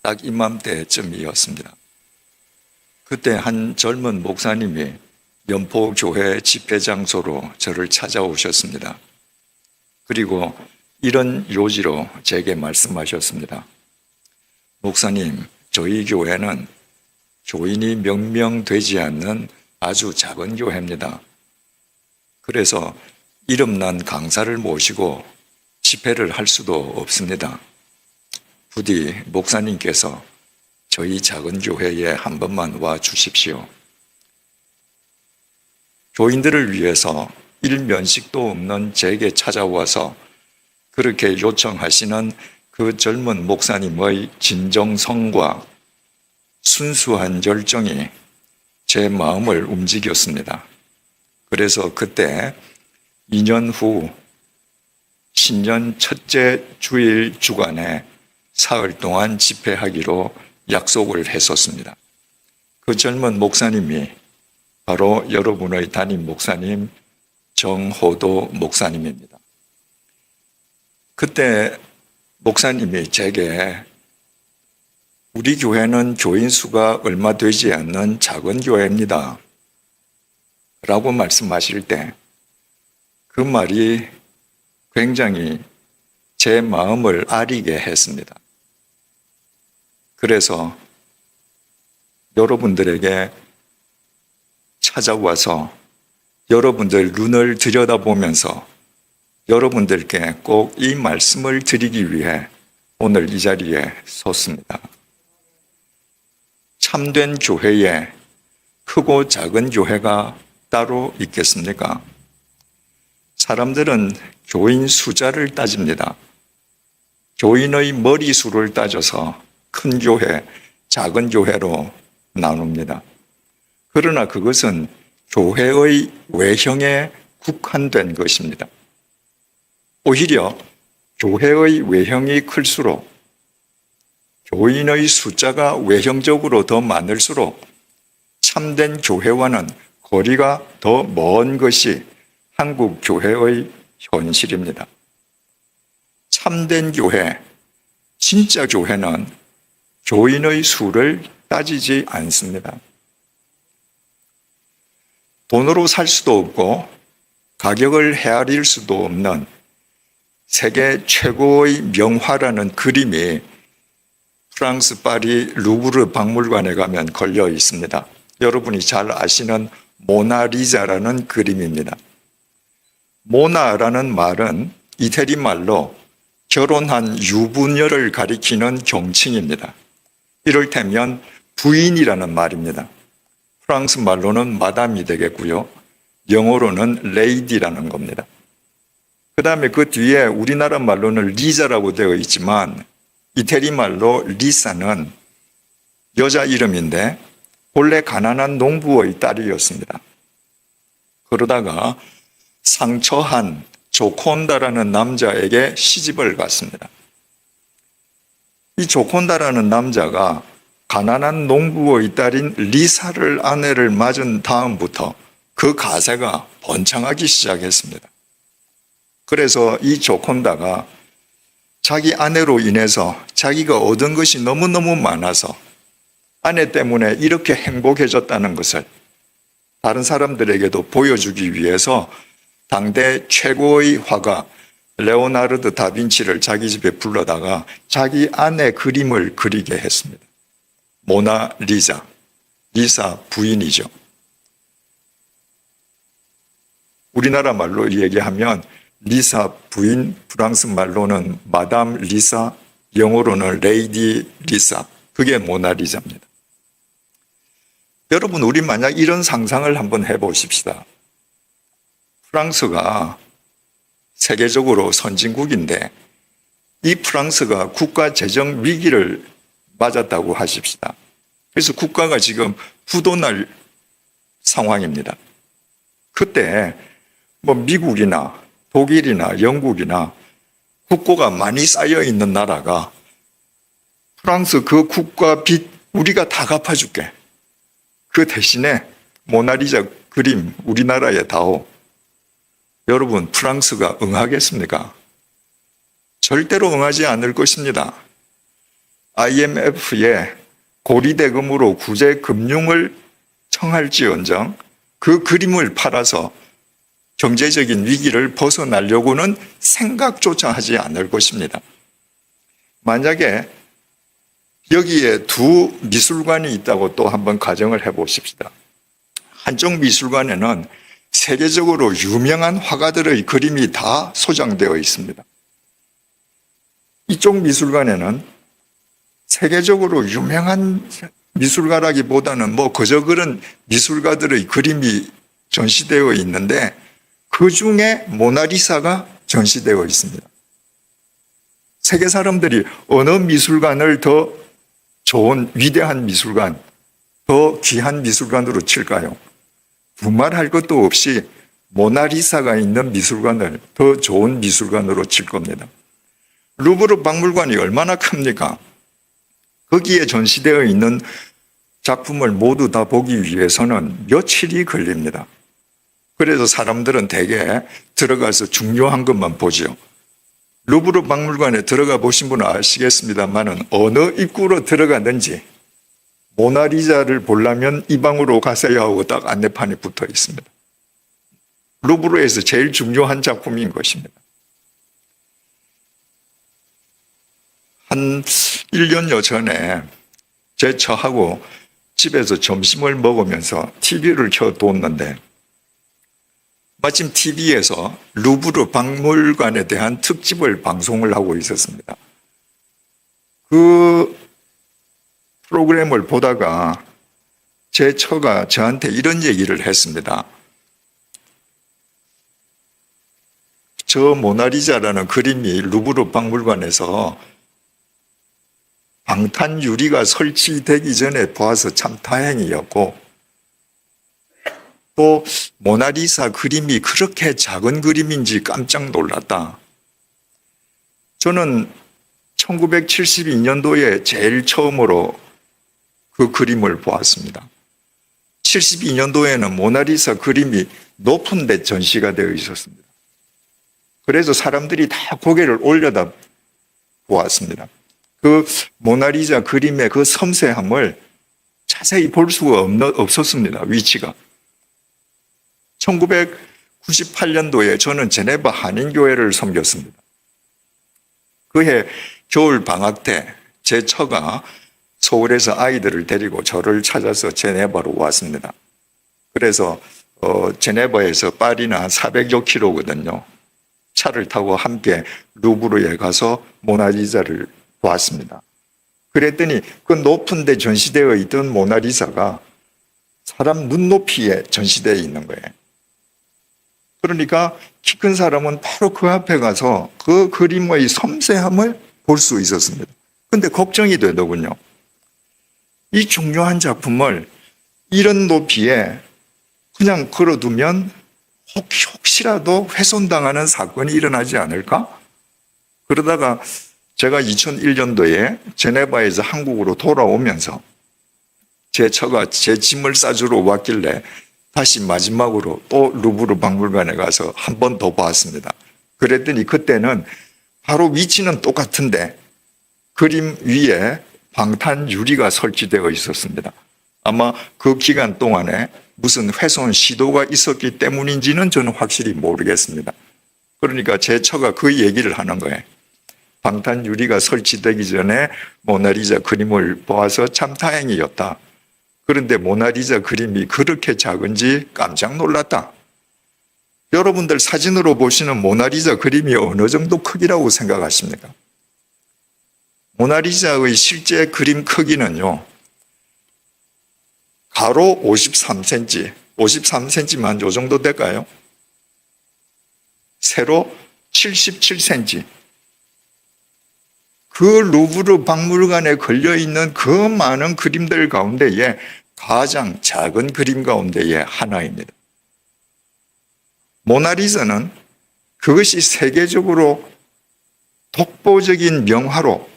딱 이맘때쯤이었습니다. 그때 한 젊은 목사님이 연포교회 집회 장소로 저를 찾아오셨습니다. 그리고 이런 요지로 제게 말씀하셨습니다. 목사님, 저희 교회는 교인이 몇 명 되지 않는 아주 작은 교회입니다. 그래서 이름난 강사를 모시고 집회를 할 수도 없습니다. 부디 목사님께서 저희 작은 교회에 한 번만 와 주십시오. 교인들을 위해서 일면식도 없는 제게 찾아와서 그렇게 요청하시는 그 젊은 목사님의 진정성과 순수한 열정이 제 마음을 움직였습니다. 그래서 그때 2년 후 신년 첫째 주일 주간에 사흘 동안 집회하기로 약속을 했었습니다. 그 젊은 목사님이 바로 여러분의 담임 목사님 정호도 목사님입니다. 그때 목사님이 제게 우리 교회는 교인 수가 얼마 되지 않는 작은 교회입니다. 라고 말씀하실 때 그 말이 굉장히 제 마음을 아리게 했습니다. 그래서 여러분들에게 찾아와서 여러분들 눈을 들여다보면서 여러분들께 꼭 이 말씀을 드리기 위해 오늘 이 자리에 섰습니다. 참된 교회에 크고 작은 교회가 따로 있겠습니까? 사람들은 교인 숫자를 따집니다. 교인의 머리수를 따져서 큰 교회, 작은 교회로 나눕니다. 그러나 그것은 교회의 외형에 국한된 것입니다. 오히려 교회의 외형이 클수록 교인의 숫자가 외형적으로 더 많을수록 참된 교회와는 거리가 더 먼 것이 한국 교회의 현실입니다. 참된 교회, 진짜 교회는 교인의 수를 따지지 않습니다. 돈으로 살 수도 없고 가격을 헤아릴 수도 없는 세계 최고의 명화라는 그림이 프랑스 파리 루브르 박물관에 가면 걸려 있습니다. 여러분이 잘 아시는 모나리자라는 그림입니다. 모나라는 말은 이태리 말로 결혼한 유부녀를 가리키는 경칭입니다. 이를테면 부인이라는 말입니다. 프랑스 말로는 마담이 되겠고요. 영어로는 레이디라는 겁니다. 그 다음에 그 뒤에 우리나라 말로는 리자라고 되어 있지만 이태리 말로 리사는 여자 이름인데 본래 가난한 농부의 딸이었습니다. 그러다가 상처한 조콘다라는 남자에게 시집을 갔습니다. 이 조콘다라는 남자가 가난한 농부의 딸인 리사를 아내를 맞은 다음부터 그 가세가 번창하기 시작했습니다. 그래서 이 조콘다가 자기 아내로 인해서 자기가 얻은 것이 너무너무 많아서 아내 때문에 이렇게 행복해졌다는 것을 다른 사람들에게도 보여주기 위해서 당대 최고의 화가 레오나르도 다빈치를 자기 집에 불러다가 자기 아내 그림을 그리게 했습니다. 모나리자, 리사 부인이죠. 우리나라 말로 얘기하면 리사 부인, 프랑스 말로는 마담 리사, 영어로는 레이디 리사, 그게 모나리자입니다. 여러분, 우리 만약 이런 상상을 한번 해보십시다. 프랑스가 세계적으로 선진국인데 이 프랑스가 국가 재정 위기를 맞았다고 하십시다. 그래서 국가가 지금 부도날 상황입니다. 그때 미국이나 독일이나 영국이나 국고가 많이 쌓여 있는 나라가 프랑스 그 국가 빚 우리가 다 갚아줄게. 그 대신에 모나리자 그림 우리나라에 다오. 여러분, 프랑스가 응하겠습니까? 절대로 응하지 않을 것입니다. IMF에 고리대금으로 구제 금융을 청할지언정 그 그림을 팔아서 경제적인 위기를 벗어나려고는 생각조차 하지 않을 것입니다. 만약에 여기에 두 미술관이 있다고 또 한번 가정을 해보십시다. 한쪽 미술관에는 세계적으로 유명한 화가들의 그림이 다 소장되어 있습니다. 이쪽 미술관에는 세계적으로 유명한 미술가라기보다는 그저 그런 미술가들의 그림이 전시되어 있는데 그 중에 모나리사가 전시되어 있습니다. 세계 사람들이 어느 미술관을 더 좋은 위대한 미술관, 더 귀한 미술관으로 칠까요? 두말할 것도 없이 모나리사가 있는 미술관을 더 좋은 미술관으로 칠 겁니다. 루브르 박물관이 얼마나 큽니까? 거기에 전시되어 있는 작품을 모두 다 보기 위해서는 며칠이 걸립니다. 그래서 사람들은 대개 들어가서 중요한 것만 보죠. 루브르 박물관에 들어가 보신 분은 아시겠습니다만은 어느 입구로 들어가든지 모나리자를 보려면 이 방으로 가세요 하고 딱 안내판에 붙어 있습니다. 루브르에서 제일 중요한 작품인 것입니다. 한 1년여 전에 제 처하고 집에서 점심을 먹으면서 TV를 켜뒀는데 마침 TV에서 루브르 박물관에 대한 특집을 방송을 하고 있었습니다. 그 프로그램을 보다가 제 처가 저한테 이런 얘기를 했습니다. 저 모나리자라는 그림이 루브르 박물관에서 방탄 유리가 설치되기 전에 보아서 참 다행이었고 또 모나리사 그림이 그렇게 작은 그림인지 깜짝 놀랐다. 저는 1972년도에 제일 처음으로 그 그림을 보았습니다. 72년도에는 모나리사 그림이 높은 데 전시가 되어 있었습니다. 그래서 사람들이 다 고개를 올려다 보았습니다. 그 모나리자 그림의 그 섬세함을 자세히 볼 수가 없었습니다. 위치가. 1998년도에 저는 제네바 한인교회를 섬겼습니다. 그해 겨울 방학 때 제 처가 서울에서 아이들을 데리고 저를 찾아서 제네바로 왔습니다. 그래서 제네바에서 파리는 한 400여 킬로거든요. 차를 타고 함께 루브르에 가서 모나리자를 보았습니다. 그랬더니 그 높은 데 전시되어 있던 모나리자가 사람 눈높이에 전시되어 있는 거예요. 그러니까 키 큰 사람은 바로 그 앞에 가서 그 그림의 섬세함을 볼 수 있었습니다. 그런데 걱정이 되더군요. 이 중요한 작품을 이런 높이에 그냥 걸어두면 혹시라도 훼손당하는 사건이 일어나지 않을까? 그러다가 제가 2001년도에 제네바에서 한국으로 돌아오면서 제 처가 제 짐을 싸주러 왔길래 다시 마지막으로 또 루브르 박물관에 가서 한 번 더 봤습니다. 그랬더니 그때는 바로 위치는 똑같은데 그림 위에 방탄 유리가 설치되어 있었습니다. 아마 그 기간 동안에 무슨 훼손 시도가 있었기 때문인지는 저는 확실히 모르겠습니다. 그러니까 제 처가 그 얘기를 하는 거예요. 방탄 유리가 설치되기 전에 모나리자 그림을 보아서 참 다행이었다. 그런데 모나리자 그림이 그렇게 작은지 깜짝 놀랐다. 여러분들 사진으로 보시는 모나리자 그림이 어느 정도 크기라고 생각하십니까? 모나리자의 실제 그림 크기는요, 가로 53cm, 53cm만 요 정도 될까요? 세로 77cm. 그 루브르 박물관에 걸려있는 그 많은 그림들 가운데에 가장 작은 그림 가운데의 하나입니다. 모나리자는 그것이 세계적으로 독보적인 명화로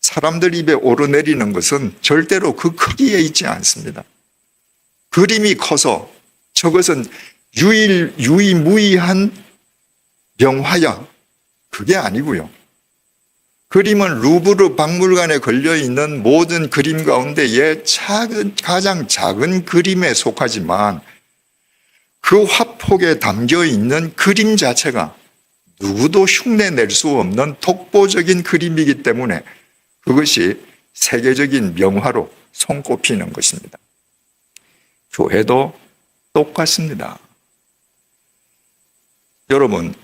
사람들 입에 오르내리는 것은 절대로 그 크기에 있지 않습니다. 그림이 커서 저것은 유일무이한 명화야. 그게 아니고요. 그림은 루브르 박물관에 걸려있는 모든 그림 가운데의 가장 작은 그림에 속하지만 그 화폭에 담겨있는 그림 자체가 누구도 흉내낼 수 없는 독보적인 그림이기 때문에 그것이 세계적인 명화로 손꼽히는 것입니다. 교회도 똑같습니다. 여러분,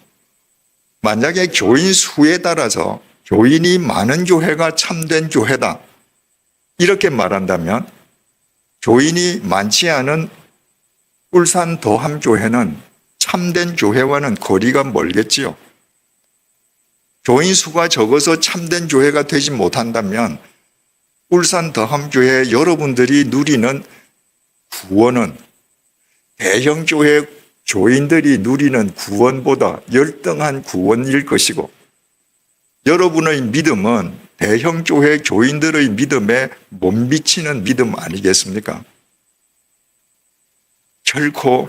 만약에 교인 수에 따라서 교인이 많은 교회가 참된 교회다 이렇게 말한다면 교인이 많지 않은 울산 더함교회는 참된 교회와는 거리가 멀겠지요. 교인 수가 적어서 참된 교회가 되지 못한다면 울산 더함교회 여러분들이 누리는 구원은 대형 교회 교인들이 누리는 구원보다 열등한 구원일 것이고, 여러분의 믿음은 대형 교회 교인들의 믿음에 못 미치는 믿음 아니겠습니까? 결코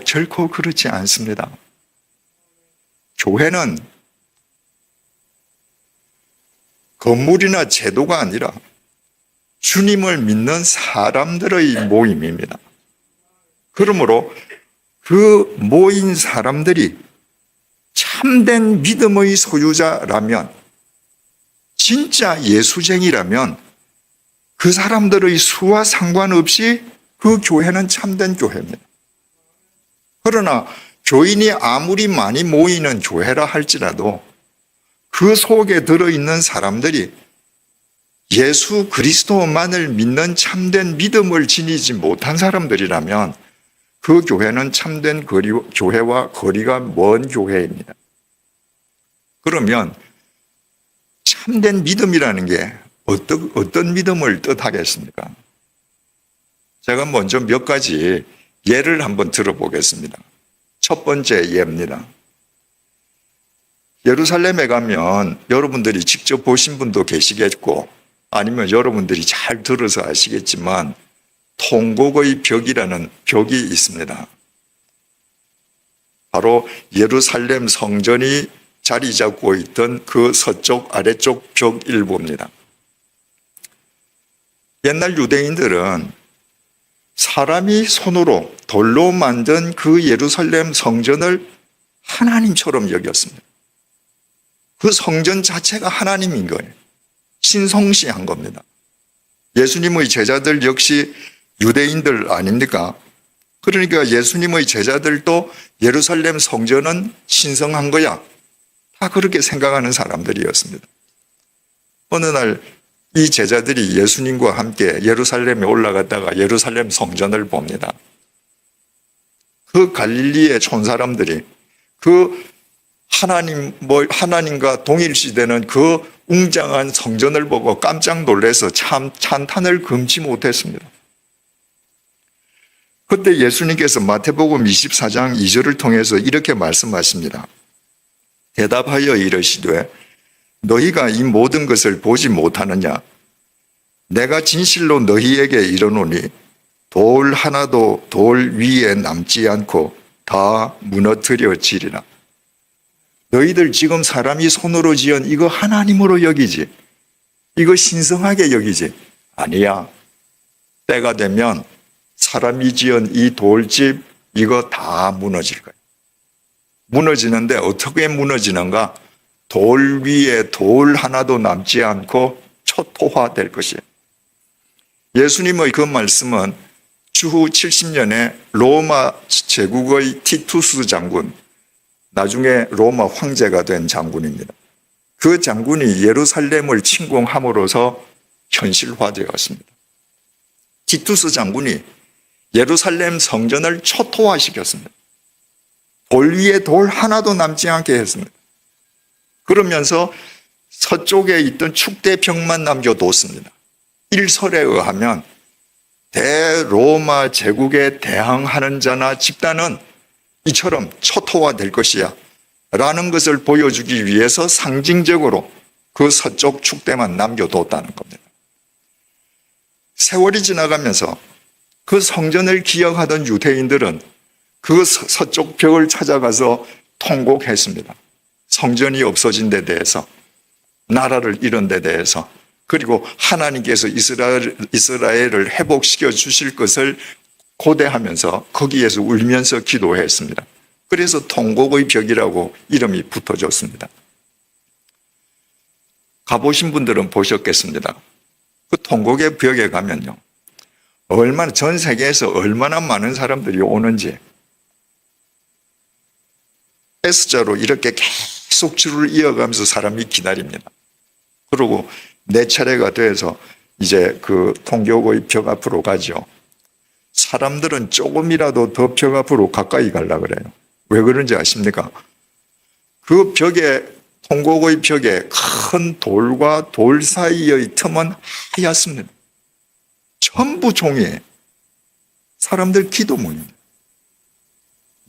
그렇지 않습니다. 교회는 건물이나 제도가 아니라 주님을 믿는 사람들의 모임입니다. 그러므로 그 모인 사람들이 참된 믿음의 소유자라면, 진짜 예수쟁이라면 그 사람들의 수와 상관없이 그 교회는 참된 교회입니다. 그러나 교인이 아무리 많이 모이는 교회라 할지라도 그 속에 들어있는 사람들이 예수 그리스도만을 믿는 참된 믿음을 지니지 못한 사람들이라면 그 교회는 참된 교회와 거리가 먼 교회입니다. 그러면 참된 믿음이라는 게 어떤 믿음을 뜻하겠습니까? 제가 먼저 몇 가지 예를 한번 들어보겠습니다. 첫 번째 예입니다. 예루살렘에 가면 여러분들이 직접 보신 분도 계시겠고 아니면 여러분들이 잘 들어서 아시겠지만 통곡의 벽이라는 벽이 있습니다. 바로 예루살렘 성전이 자리 잡고 있던 그 서쪽 아래쪽 벽 일부입니다. 옛날 유대인들은 사람이 손으로 돌로 만든 그 예루살렘 성전을 하나님처럼 여겼습니다. 그 성전 자체가 하나님인 거예요. 신성시한 겁니다. 예수님의 제자들 역시 유대인들 아닙니까? 그러니까 예수님의 제자들도 예루살렘 성전은 신성한 거야. 다 그렇게 생각하는 사람들이었습니다. 어느 날 이 제자들이 예수님과 함께 예루살렘에 올라갔다가 예루살렘 성전을 봅니다. 그 갈릴리의 촌사람들이 그 하나님과 동일시되는 그 웅장한 성전을 보고 깜짝 놀라서 참 찬탄을 금치 못했습니다. 그때 예수님께서 마태복음 24장 2절을 통해서 이렇게 말씀하십니다. 대답하여 이르시되 너희가 이 모든 것을 보지 못하느냐? 내가 진실로 너희에게 이르노니 돌 하나도 돌 위에 남지 않고 다 무너뜨려지리라. 너희들 지금 사람이 손으로 지은 이거 하나님으로 여기지? 이거 신성하게 여기지? 아니야. 때가 되면 사람이 지은 이 돌집 이거 다 무너질 거야. 무너지는데 어떻게 무너지는가? 돌 위에 돌 하나도 남지 않고 초토화될 것이에요. 예수님의 그 말씀은 주후 70년에 로마 제국의 티투스 장군, 나중에 로마 황제가 된 장군입니다. 그 장군이 예루살렘을 침공함으로써 현실화되었습니다. 티투스 장군이 예루살렘 성전을 초토화시켰습니다. 돌 위에 돌 하나도 남지 않게 했습니다. 그러면서 서쪽에 있던 축대벽만 남겨뒀습니다. 일설에 의하면 대로마 제국에 대항하는 자나 집단은 이처럼 초토화될 것이야 라는 것을 보여주기 위해서 상징적으로 그 서쪽 축대만 남겨뒀다는 겁니다. 세월이 지나가면서 그 성전을 기억하던 유대인들은 그 서쪽 벽을 찾아가서 통곡했습니다. 성전이 없어진 데 대해서. 나라를 이룬 데 대해서, 그리고 하나님께서 이스라엘을 회복시켜 주실 것을 고대하면서 거기에서 울면서 기도했습니다. 그래서 통곡의 벽이라고 이름이 붙어졌습니다. 가보신 분들은 보셨겠습니다. 그 통곡의 벽에 가면요, 얼마나, 전 세계에서 얼마나 많은 사람들이 오는지, S자로 이렇게 계속 줄을 이어가면서 사람이 기다립니다. 그리고 내 차례가 돼서 이제 그 통곡의 벽 앞으로 가죠. 사람들은 조금이라도 더 벽 앞으로 가까이 가려고 그래요. 왜 그런지 아십니까? 그 벽에, 통곡의 벽에 큰 돌과 돌 사이의 틈은 하얗습니다. 전부 종이에요. 사람들 기도문입니다.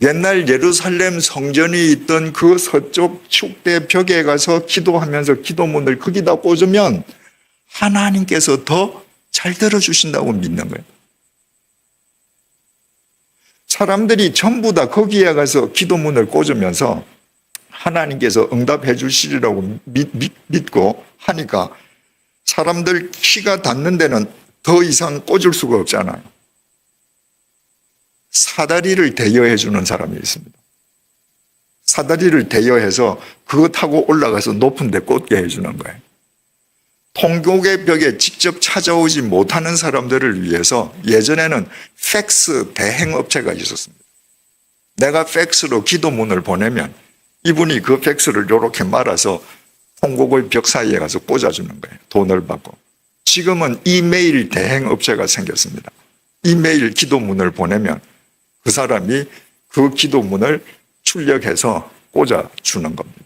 옛날 예루살렘 성전이 있던 그 서쪽 축대 벽에 가서 기도하면서 기도문을 거기다 꽂으면 하나님께서 더 잘 들어주신다고 믿는 거예요. 사람들이 전부 다 거기에 가서 기도문을 꽂으면서 하나님께서 응답해 주시리라고 믿고 하니까 사람들 키가 닿는 데는 더 이상 꽂을 수가 없잖아요. 사다리를 대여해 주는 사람이 있습니다. 사다리를 대여해서 그거 타고 올라가서 높은 데 꽂게 해주는 거예요. 통곡의 벽에 직접 찾아오지 못하는 사람들을 위해서 예전에는 팩스 대행업체가 있었습니다. 내가 팩스로 기도문을 보내면 이분이 그 팩스를 이렇게 말아서 통곡의 벽 사이에 가서 꽂아주는 거예요. 돈을 받고. 지금은 이메일 대행업체가 생겼습니다. 이메일 기도문을 보내면 그 사람이 그 기도문을 출력해서 꽂아주는 겁니다.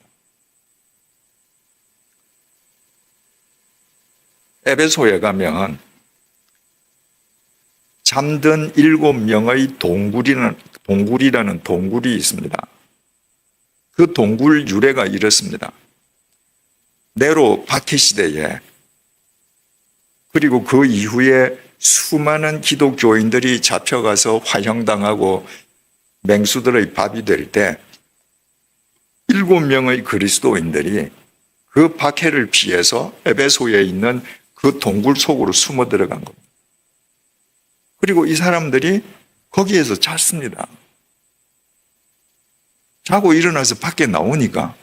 에베소에 가면 잠든 7명의 동굴이라는 동굴이 있습니다. 그 동굴 유래가 이렇습니다. 네로 박해 시대에, 그리고 그 이후에 수많은 기독교인들이 잡혀가서 화형당하고 맹수들의 밥이 될 때 7명의 그리스도인들이 그 박해를 피해서 에베소에 있는 그 동굴 속으로 숨어 들어간 겁니다. 그리고 이 사람들이 거기에서 잤습니다. 자고 일어나서 밖에 나오니까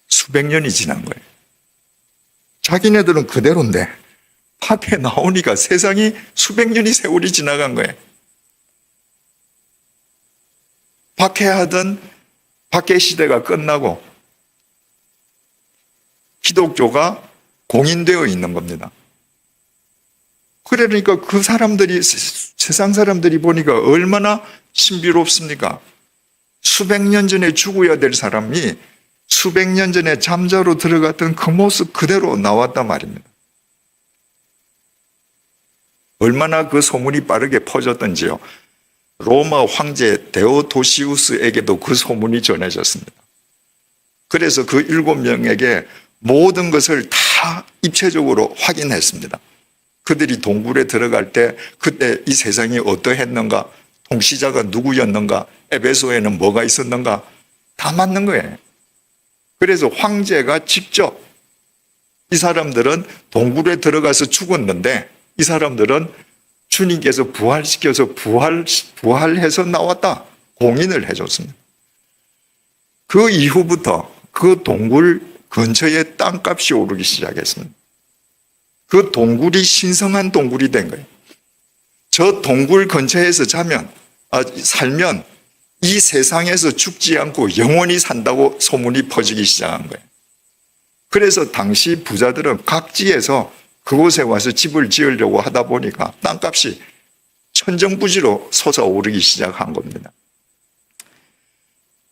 수백 년이 지난 거예요. 자기네들은 그대로인데 밖에 나오니까 세상이 수백 년이 세월이 지나간 거예요. 박해하던 박해 시대가 끝나고 기독교가 공인되어 있는 겁니다. 그러니까 그 사람들이, 세상 사람들이 보니까 얼마나 신비롭습니까? 수백 년 전에 죽어야 될 사람이 수백 년 전에 잠자로 들어갔던 그 모습 그대로 나왔단 말입니다. 얼마나 그 소문이 빠르게 퍼졌던지요. 로마 황제 데오도시우스에게도 그 소문이 전해졌습니다. 그래서 그 7명에게 모든 것을 다 입체적으로 확인했습니다. 그들이 동굴에 들어갈 때 그때 이 세상이 어떠했는가, 통치자가 누구였는가, 에베소에는 뭐가 있었는가, 다 맞는 거예요. 그래서 황제가 직접, 이 사람들은 동굴에 들어가서 죽었는데 이 사람들은 주님께서 부활시켜서 부활해서 나왔다, 공인을 해줬습니다. 그 이후부터 그 동굴 근처에 땅값이 오르기 시작했습니다. 그 동굴이 신성한 동굴이 된 거예요. 저 동굴 근처에서 살면 이 세상에서 죽지 않고 영원히 산다고 소문이 퍼지기 시작한 거예요. 그래서 당시 부자들은 각지에서 그곳에 와서 집을 지으려고 하다 보니까 땅값이 천정부지로 솟아오르기 시작한 겁니다.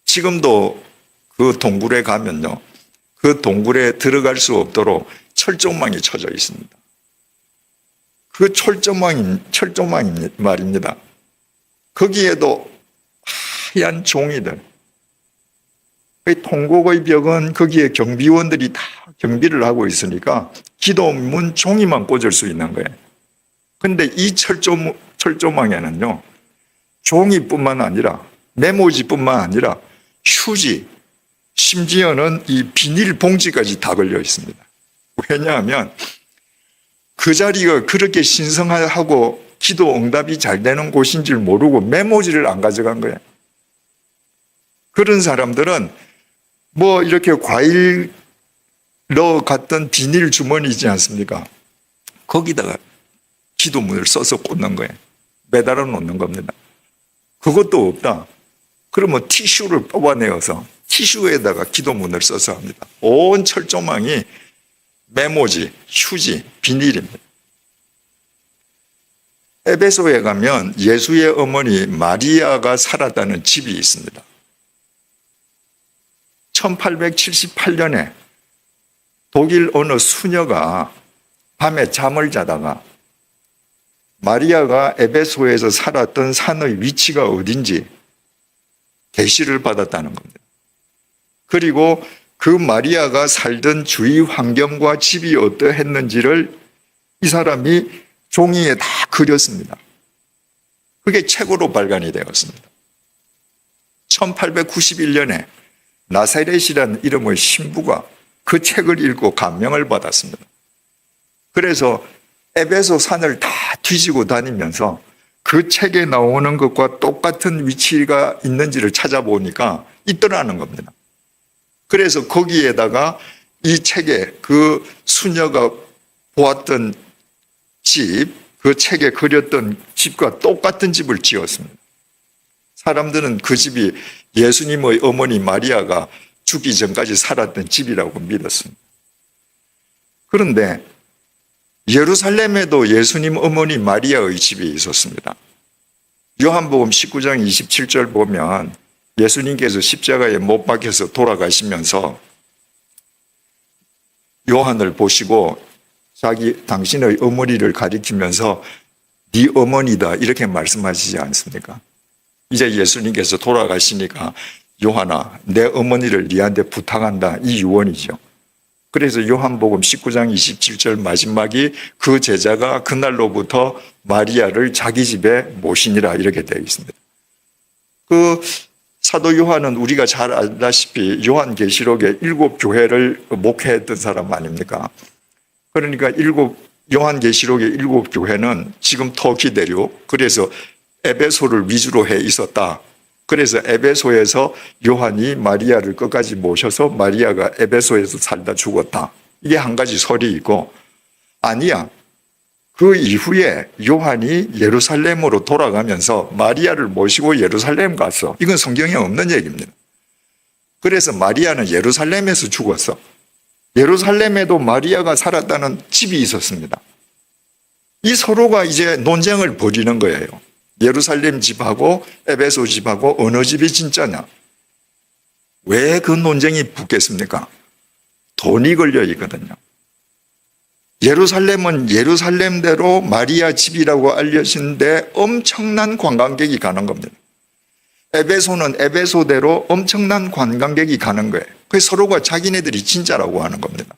지금도 그 동굴에 가면요, 그 동굴에 들어갈 수 없도록 철조망이 쳐져 있습니다. 그 철조망이 말입니다. 거기에도 하얀 종이들, 통곡의 벽은 거기에 경비원들이 다 경비를 하고 있으니까 기도문 종이만 꽂을 수 있는 거예요. 그런데 이 철조망에는요, 종이뿐만 아니라 메모지뿐만 아니라 휴지, 심지어는 이 비닐 봉지까지 다 걸려 있습니다. 왜냐하면 그 자리가 그렇게 신성하고 기도 응답이 잘 되는 곳인 줄 모르고 메모지를 안 가져간 거예요. 그런 사람들은 뭐 이렇게 과일 넣어 갔던 비닐 주머니지 않습니까? 거기다가 기도문을 써서 꽂는 거예요. 매달아 놓는 겁니다. 그것도 없다. 그러면 티슈를 뽑아내어서 티슈에다가 기도문을 써서 합니다. 온 철조망이 메모지, 휴지, 비닐입니다. 에베소에 가면 예수의 어머니 마리아가 살았다는 집이 있습니다. 1878년에 독일 어느 수녀가 밤에 잠을 자다가 마리아가 에베소에서 살았던 산의 위치가 어딘지 계시를 받았다는 겁니다. 그리고 그 마리아가 살던 주위 환경과 집이 어떠했는지를 이 사람이 종이에 다 그렸습니다. 그게 책으로 발간이 되었습니다. 1891년에 나사렛이라는 이름의 신부가 그 책을 읽고 감명을 받았습니다. 그래서 에베소 산을 다 뒤지고 다니면서 그 책에 나오는 것과 똑같은 위치가 있는지를 찾아보니까 있더라는 겁니다. 그래서 거기에다가 이 책에 그 수녀가 보았던 집, 그 책에 그렸던 집과 똑같은 집을 지었습니다. 사람들은 그 집이 예수님의 어머니 마리아가 죽기 전까지 살았던 집이라고 믿었습니다. 그런데 예루살렘에도 예수님 어머니 마리아의 집이 있었습니다. 요한복음 19장 27절 보면 예수님께서 십자가에 못 박혀서 돌아가시면서 요한을 보시고 당신의 어머니를 가리키면서 네 어머니다 이렇게 말씀하시지 않습니까? 이제 예수님께서 돌아가시니까 요한아 내 어머니를 네한테 부탁한다 이 유언이죠. 그래서 요한복음 19장 27절 마지막이 그 제자가 그날로부터 마리아를 자기 집에 모시니라 이렇게 되어 있습니다. 그 사도 요한은 우리가 잘 알다시피 요한계시록에 7교회를 목회했던 사람 아닙니까? 그러니까 요한계시록의 7교회는 지금 터키 대륙, 그래서 에베소를 위주로 해 있었다. 그래서 에베소에서 요한이 마리아를 끝까지 모셔서 마리아가 에베소에서 살다 죽었다. 이게 한 가지 설이 있고, 아니야. 그 이후에 요한이 예루살렘으로 돌아가면서 마리아를 모시고 예루살렘 갔어. 이건 성경에 없는 얘기입니다. 그래서 마리아는 예루살렘에서 죽었어. 예루살렘에도 마리아가 살았다는 집이 있었습니다. 이 서로가 이제 논쟁을 벌이는 거예요. 예루살렘 집하고 에베소 집하고 어느 집이 진짜냐? 왜 그 논쟁이 붙겠습니까? 돈이 걸려 있거든요. 예루살렘은 예루살렘대로 마리아 집이라고 알려진데 엄청난 관광객이 가는 겁니다. 에베소는 에베소대로 엄청난 관광객이 가는 거예요. 그래서 서로가 자기네들이 진짜라고 하는 겁니다.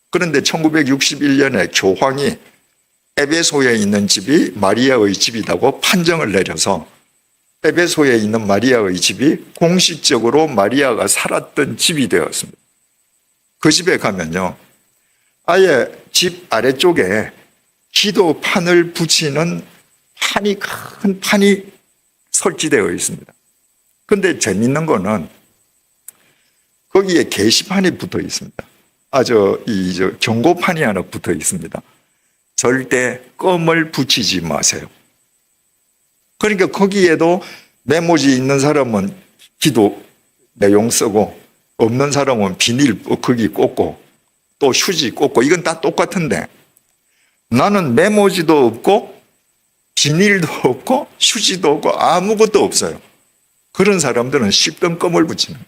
그런데 1961년에 교황이 에베소에 있는 집이 마리아의 집이라고 판정을 내려서 에베소에 있는 마리아의 집이 공식적으로 마리아가 살았던 집이 되었습니다. 그 집에 가면요, 아예 집 아래쪽에 기도판을 붙이는 큰 판이 설치되어 있습니다. 그런데 재밌는 거는 거기에 게시판이 붙어 있습니다. 경고판이 하나 붙어 있습니다. 절대 껌을 붙이지 마세요. 그러니까 거기에도 메모지 있는 사람은 기도 내용 쓰고 없는 사람은 비닐 거기 꽂고 또 휴지 꽂고 이건 다 똑같은데 나는 메모지도 없고 비닐도 없고 휴지도 없고 아무것도 없어요. 그런 사람들은 씹던 껌을 붙이는 거예요.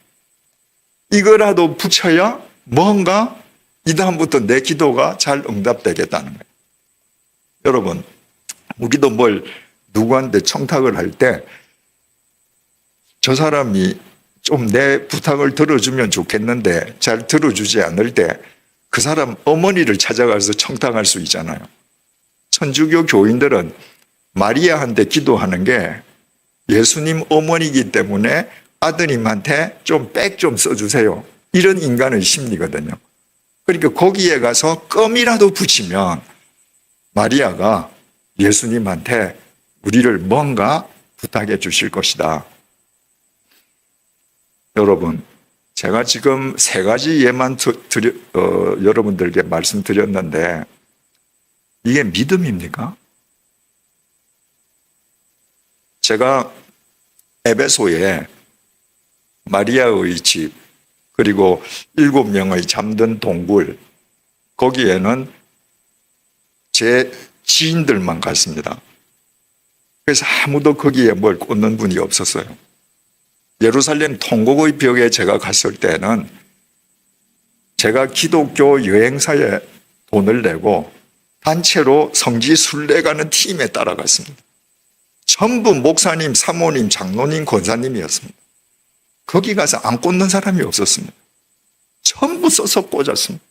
이거라도 붙여야 뭔가 이 다음부터 내 기도가 잘 응답되겠다는 거예요. 여러분, 우리도 누구한테 청탁을 할 때 저 사람이 좀 내 부탁을 들어주면 좋겠는데 잘 들어주지 않을 때 그 사람 어머니를 찾아가서 청탁할 수 있잖아요. 천주교 교인들은 마리아한테 기도하는 게 예수님 어머니이기 때문에 아드님한테 좀 백 좀 써주세요. 이런 인간의 심리거든요. 그러니까 거기에 가서 껌이라도 붙이면 마리아가 예수님한테 우리를 뭔가 부탁해 주실 것이다. 여러분, 제가 지금 세 가지 예만 여러분들께 말씀드렸는데 이게 믿음입니까? 제가 에베소에 마리아의 집 그리고 7명의 잠든 동굴 거기에는 제 지인들만 갔습니다. 그래서 아무도 거기에 뭘 꽂는 분이 없었어요. 예루살렘 통곡의 벽에 제가 갔을 때는 제가 기독교 여행사에 돈을 내고 단체로 성지 순례 가는 팀에 따라갔습니다. 전부 목사님, 사모님, 장로님, 권사님이었습니다. 거기 가서 안 꽂는 사람이 없었습니다. 전부 써서 꽂았습니다.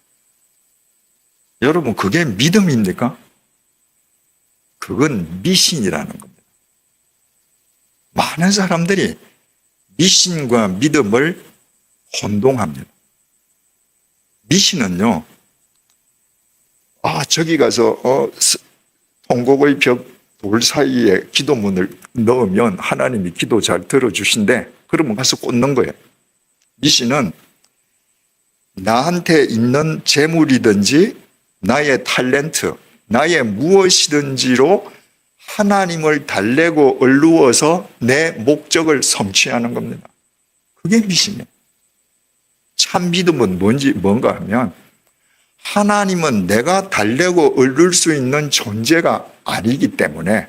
여러분, 그게 믿음입니까? 그건 미신이라는 겁니다. 많은 사람들이 미신과 믿음을 혼동합니다. 미신은요, 저기 가서 통곡의 벽 돌 사이에 기도문을 넣으면 하나님이 기도 잘 들어주신대. 그러면 가서 꽂는 거예요. 미신은 나한테 있는 재물이든지 나의 탤런트, 나의 무엇이든지로 하나님을 달래고 얼루어서 내 목적을 성취하는 겁니다. 그게 미신이에요. 참 믿음은 뭔가 하면 하나님은 내가 달래고 얼룰 수 있는 존재가 아니기 때문에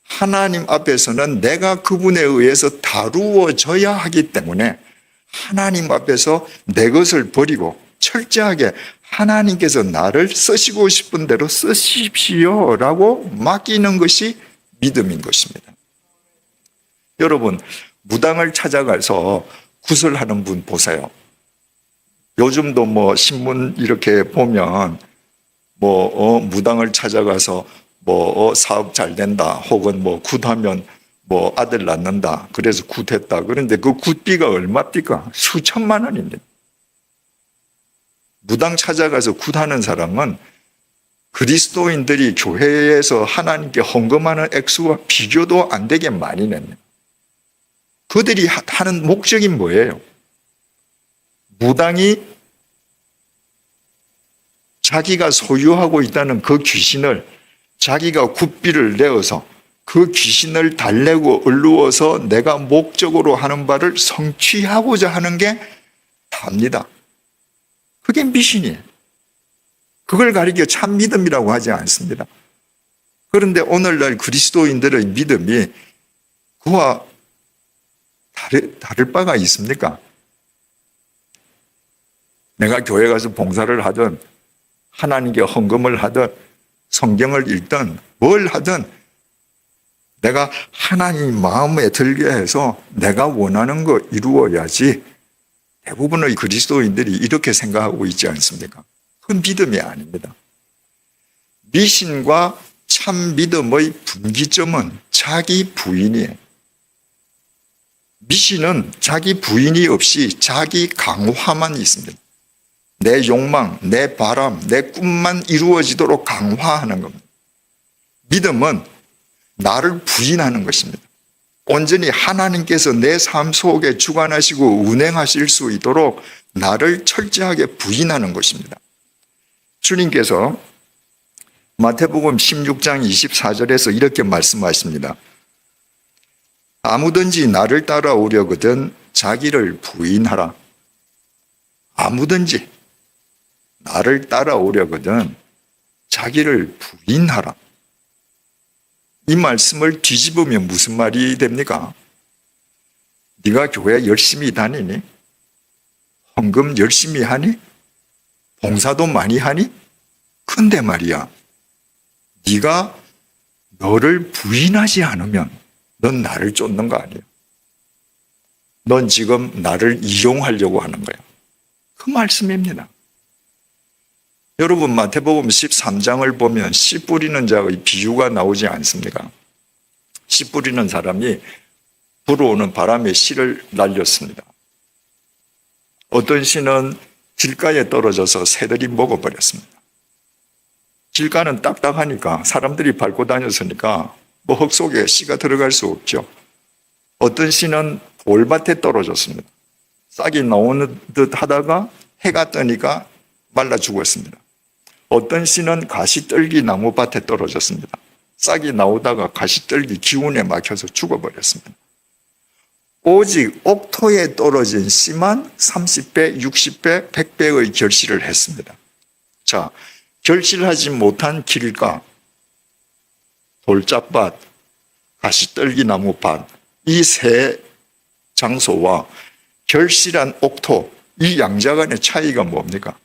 하나님 앞에서는 내가 그분에 의해서 다루어져야 하기 때문에 하나님 앞에서 내 것을 버리고 철저하게 하나님께서 나를 쓰시고 싶은 대로 쓰십시오라고 맡기는 것이 믿음인 것입니다. 여러분, 무당을 찾아가서 구슬하는 분 보세요. 요즘도 신문 이렇게 보면 무당을 찾아가서 사업 잘 된다 혹은 굿하면 아들 낳는다 그래서 굿했다. 그런데 그 굿비가 얼마입니까? 수천만 원입니다. 무당 찾아가서 굿하는 사람은 그리스도인들이 교회에서 하나님께 헌금하는 액수와 비교도 안 되게 많이 냅니다. 그들이 하는 목적이 뭐예요? 무당이 자기가 소유하고 있다는 그 귀신을 자기가 굿비를 내어서 그 귀신을 달래고 얼루어서 내가 목적으로 하는 바를 성취하고자 하는 게 답니다. 그게 미신이에요. 그걸 가리켜 참 믿음이라고 하지 않습니다. 그런데 오늘날 그리스도인들의 믿음이 그와 다를 바가 있습니까? 내가 교회 가서 봉사를 하든 하나님께 헌금을 하든 성경을 읽든 뭘 하든 내가 하나님 마음에 들게 해서 내가 원하는 거 이루어야지. 대부분의 그리스도인들이 이렇게 생각하고 있지 않습니까? 그건 믿음이 아닙니다. 미신과 참 믿음의 분기점은 자기 부인이에요. 미신은 자기 부인이 없이 자기 강화만 있습니다. 내 욕망, 내 바람, 내 꿈만 이루어지도록 강화하는 겁니다. 믿음은 나를 부인하는 것입니다. 온전히 하나님께서 내 삶 속에 주관하시고 운행하실 수 있도록 나를 철저하게 부인하는 것입니다. 주님께서 마태복음 16장 24절에서 이렇게 말씀하십니다. 아무든지 나를 따라오려거든 자기를 부인하라. 아무든지 나를 따라오려거든 자기를 부인하라. 이 말씀을 뒤집으면 무슨 말이 됩니까? 네가 교회 열심히 다니니? 헌금 열심히 하니? 봉사도 많이 하니? 근데 말이야, 네가 너를 부인하지 않으면 넌 나를 쫓는 거 아니야. 넌 지금 나를 이용하려고 하는 거야. 그 말씀입니다. 여러분, 마태복음 13장을 보면 씨 뿌리는 자의 비유가 나오지 않습니까? 씨 뿌리는 사람이 불어오는 바람에 씨를 날렸습니다. 어떤 씨는 길가에 떨어져서 새들이 먹어버렸습니다. 길가는 딱딱하니까 사람들이 밟고 다녔으니까 흙 속에 씨가 들어갈 수 없죠. 어떤 씨는 돌밭에 떨어졌습니다. 싹이 나오는 듯 하다가 해가 뜨니까 말라 죽었습니다. 어떤 씨는 가시떨기 나무밭에 떨어졌습니다. 싹이 나오다가 가시떨기 기운에 막혀서 죽어버렸습니다. 오직 옥토에 떨어진 씨만 30배, 60배, 100배의 결실을 했습니다. 자, 결실하지 못한 길가, 돌짝밭, 가시떨기 나무밭, 이 세 장소와 결실한 옥토, 이 양자 간의 차이가 뭡니까?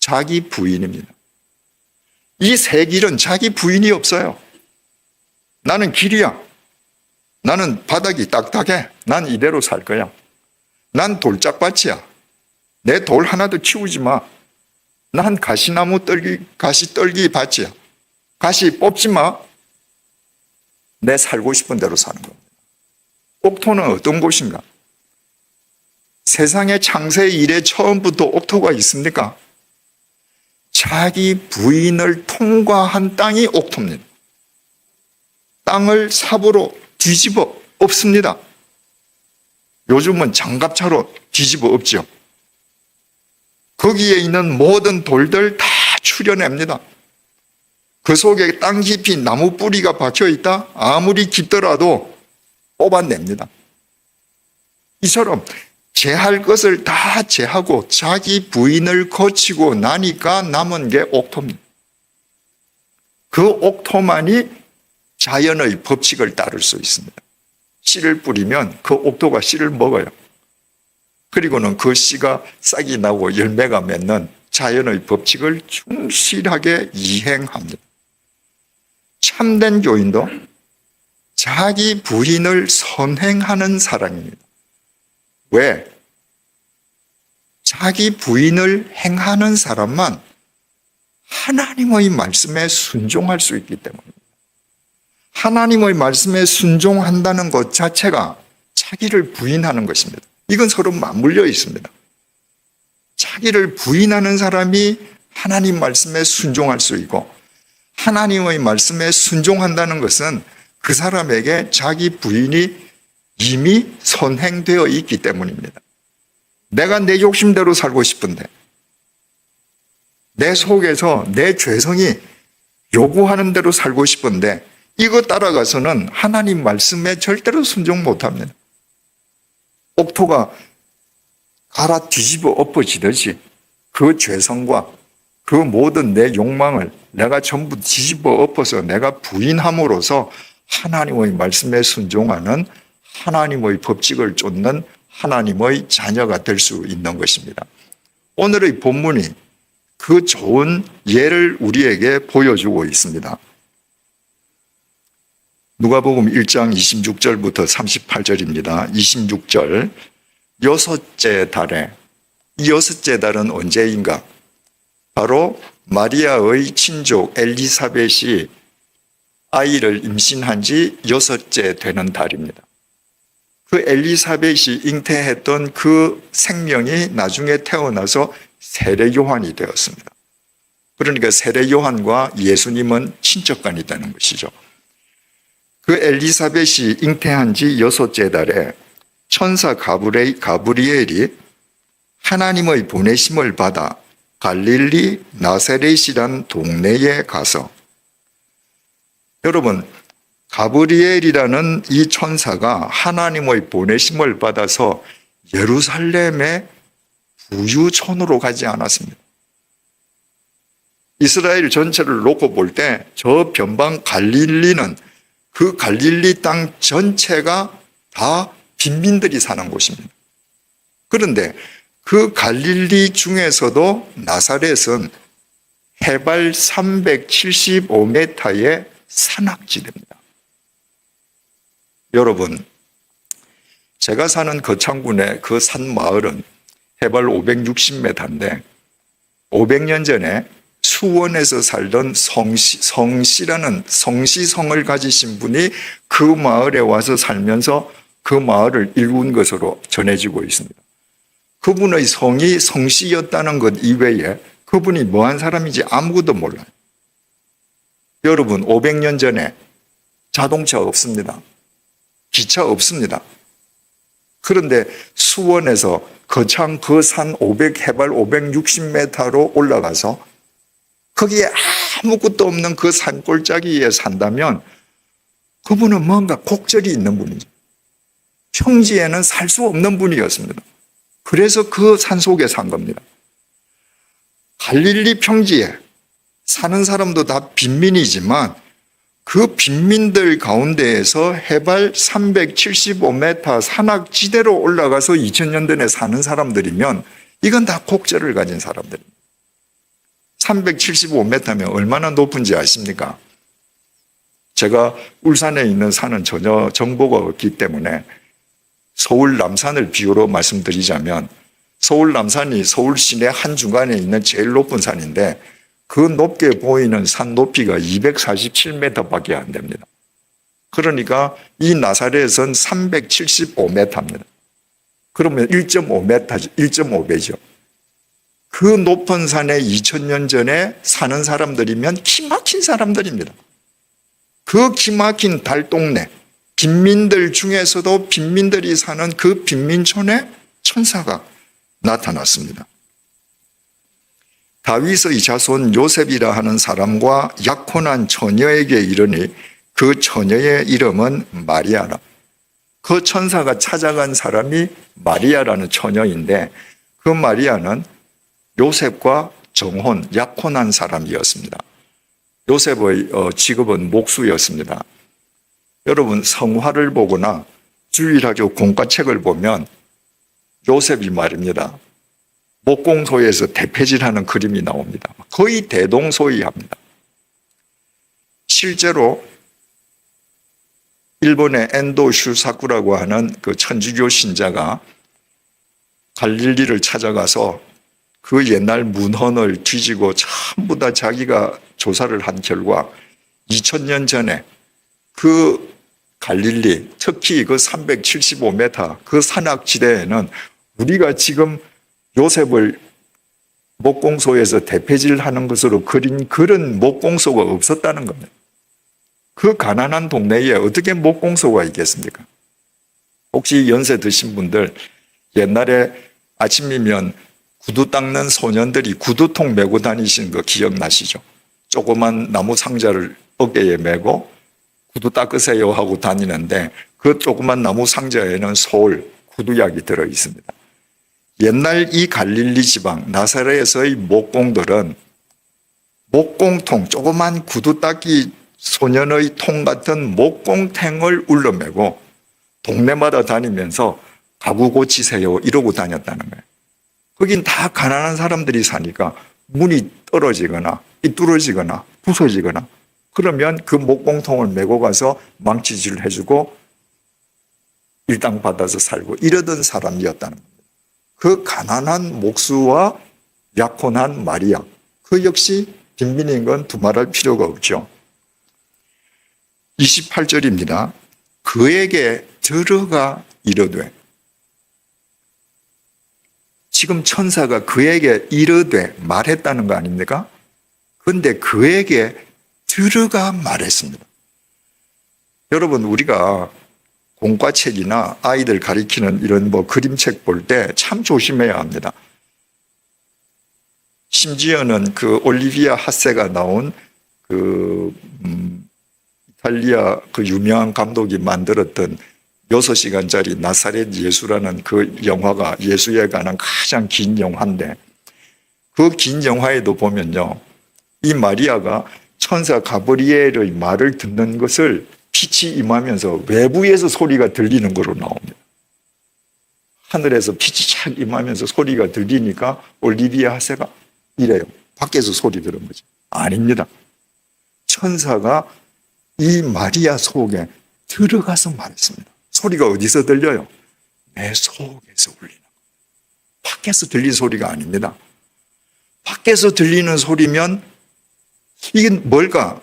자기 부인입니다. 이 세 길은 자기 부인이 없어요. 나는 길이야. 나는 바닥이 딱딱해. 난 이대로 살 거야. 난 돌짝밭이야. 내 돌 하나도 키우지 마. 난 가시나무 가시떨기 밭이야. 가시 뽑지 마. 내 살고 싶은 대로 사는 겁니다. 옥토는 어떤 곳인가? 세상의 창세 이래 처음부터 옥토가 있습니까? 자기 부인을 통과한 땅이 옥토입니다. 땅을 삽으로 뒤집어 엎습니다. 요즘은 장갑차로 뒤집어 엎죠. 거기에 있는 모든 돌들 다 추려냅니다. 그 속에 땅 깊이 나무 뿌리가 박혀 있다? 아무리 깊더라도 뽑아냅니다. 이처럼 제할 것을 다 제하고 자기 부인을 거치고 나니까 남은 게 옥토입니다. 그 옥토만이 자연의 법칙을 따를 수 있습니다. 씨를 뿌리면 그 옥토가 씨를 먹어요. 그리고는 그 씨가 싹이 나고 열매가 맺는 자연의 법칙을 충실하게 이행합니다. 참된 교인도 자기 부인을 선행하는 사람입니다. 왜? 자기 부인을 행하는 사람만 하나님의 말씀에 순종할 수 있기 때문입니다. 하나님의 말씀에 순종한다는 것 자체가 자기를 부인하는 것입니다. 이건 서로 맞물려 있습니다. 자기를 부인하는 사람이 하나님 말씀에 순종할 수 있고, 하나님의 말씀에 순종한다는 것은 그 사람에게 자기 부인이 이미 선행되어 있기 때문입니다. 내가 내 욕심대로 살고 싶은데, 내 속에서 내 죄성이 요구하는 대로 살고 싶은데, 이거 따라가서는 하나님 말씀에 절대로 순종 못합니다. 옥토가 갈아 뒤집어 엎어지듯이 그 죄성과 그 모든 내 욕망을 내가 전부 뒤집어 엎어서 내가 부인함으로써 하나님의 말씀에 순종하는, 하나님의 법칙을 쫓는 하나님의 자녀가 될 수 있는 것입니다. 오늘의 본문이 그 좋은 예를 우리에게 보여주고 있습니다. 누가복음 1장 26절부터 38절입니다. 26절, 여섯째 달에, 이 여섯째 달은 언제인가? 바로 마리아의 친족 엘리사벳이 아이를 임신한 지 여섯째 되는 달입니다. 그 엘리사벳이 잉태했던 그 생명이 나중에 태어나서 세례 요한이 되었습니다. 그러니까 세례 요한과 예수님은 친척간이 되는 것이죠. 그 엘리사벳이 잉태한 지 여섯째 달에 천사 가브리엘이 하나님의 보내심을 받아 갈릴리 나사렛이란 동네에 가서, 여러분, 가브리엘이라는 이 천사가 하나님의 보내심을 받아서 예루살렘의 부유촌으로 가지 않았습니다. 이스라엘 전체를 놓고 볼 때 저 변방 갈릴리는, 그 갈릴리 땅 전체가 다 빈민들이 사는 곳입니다. 그런데 그 갈릴리 중에서도 나사렛은 해발 375m의 산악지대입니다. 여러분, 제가 사는 거창군의 그 산 마을은 해발 560m인데 500년 전에 수원에서 살던 성씨라는 성씨성을 가지신 분이 그 마을에 와서 살면서 그 마을을 일군 것으로 전해지고 있습니다. 그분의 성이 성씨였다는 것 이외에 그분이 뭐한 사람인지 아무것도 몰라요. 여러분, 500년 전에 자동차 없습니다. 기차 없습니다. 그런데 수원에서 거창 그 산 해발 560m로 올라가서 거기에 아무것도 없는 그 산골짜기에 산다면 그분은 뭔가 곡절이 있는 분이죠. 평지에는 살 수 없는 분이었습니다. 그래서 그 산속에 산 겁니다. 갈릴리 평지에 사는 사람도 다 빈민이지만 그 빈민들 가운데에서 해발 375m 산악지대로 올라가서 2000년 전에 사는 사람들이면 이건 다 곡절을 가진 사람들입니다. 375m면 얼마나 높은지 아십니까? 제가 울산에 있는 산은 전혀 정보가 없기 때문에 서울 남산을 비유로 말씀드리자면 서울 남산이 서울 시내 한중간에 있는 제일 높은 산인데 그 높게 보이는 산 높이가 247m밖에 안 됩니다. 그러니까 이 나사렛은 375m입니다. 그러면 1.5m죠. 1.5배죠. 그 높은 산에 2000년 전에 사는 사람들이면 기막힌 사람들입니다. 그 기막힌 달동네, 빈민들 중에서도 빈민들이 사는 그 빈민촌에 천사가 나타났습니다. 다윗의 자손 요셉이라 하는 사람과 약혼한 처녀에게 이르니 그 처녀의 이름은 마리아라. 그 천사가 찾아간 사람이 마리아라는 처녀인데 그 마리아는 요셉과 정혼, 약혼한 사람이었습니다. 요셉의 직업은 목수였습니다. 여러분, 성화를 보거나 주일학교 공과책을 보면 요셉이 말입니다. 목공소에서 대패질하는 그림이 나옵니다. 거의 대동소이합니다. 실제로 일본의 엔도 슈사쿠라고 하는 그 천주교 신자가 갈릴리를 찾아가서 그 옛날 문헌을 뒤지고 전부 다 자기가 조사를 한 결과 2000년 전에 그 갈릴리, 특히 그 375m 그 산악지대에는 우리가 지금 요셉을 목공소에서 대패질하는 것으로 그린 그런 목공소가 없었다는 겁니다. 그 가난한 동네에 어떻게 목공소가 있겠습니까? 혹시 연세 드신 분들 옛날에 아침이면 구두 닦는 소년들이 구두통 메고 다니시는 거 기억나시죠? 조그만 나무 상자를 어깨에 메고 구두 닦으세요 하고 다니는데 그 조그만 나무 상자에는 솔, 구두약이 들어 있습니다. 옛날 이 갈릴리 지방 나사렛에서의 목공들은 목공통, 조그만 구두 닦기 소년의 통 같은 목공탱을 울러매고 동네마다 다니면서 가구 고치세요 이러고 다녔다는 거예요. 거긴 다 가난한 사람들이 사니까 문이 떨어지거나 삐뚤어지거나 부서지거나 그러면 그 목공통을 메고 가서 망치질을 해주고 일당 받아서 살고 이러던 사람이었다는 겁니다. 그 가난한 목수와 약혼한 마리아, 그 역시 빈민인 건 두말할 필요가 없죠. 28절입니다. 그에게 들어가 이르되, 지금 천사가 그에게 이르되 말했다는 거 아닙니까? 그런데 그에게 들어가 말했습니다. 여러분, 우리가 공과책이나 아이들 가리키는 이런 그림책 볼 때 참 조심해야 합니다. 심지어는 그 올리비아 하세가 나온 그 이탈리아 그 유명한 감독이 만들었던 6시간짜리 나사렛 예수라는 그 영화가 예수에 관한 가장 긴 영화인데 그 긴 영화에도 보면요, 이 마리아가 천사 가브리엘의 말을 듣는 것을 빛이 임하면서 외부에서 소리가 들리는 거로 나옵니다. 하늘에서 빛이 착 임하면서 소리가 들리니까 올리비아 하세가 이래요. 밖에서 소리 들은 거죠. 아닙니다. 천사가 이 마리아 속에 들어가서 말했습니다. 소리가 어디서 들려요? 내 속에서 울리는 거. 밖에서 들린 소리가 아닙니다. 밖에서 들리는 소리면 이게 뭘까?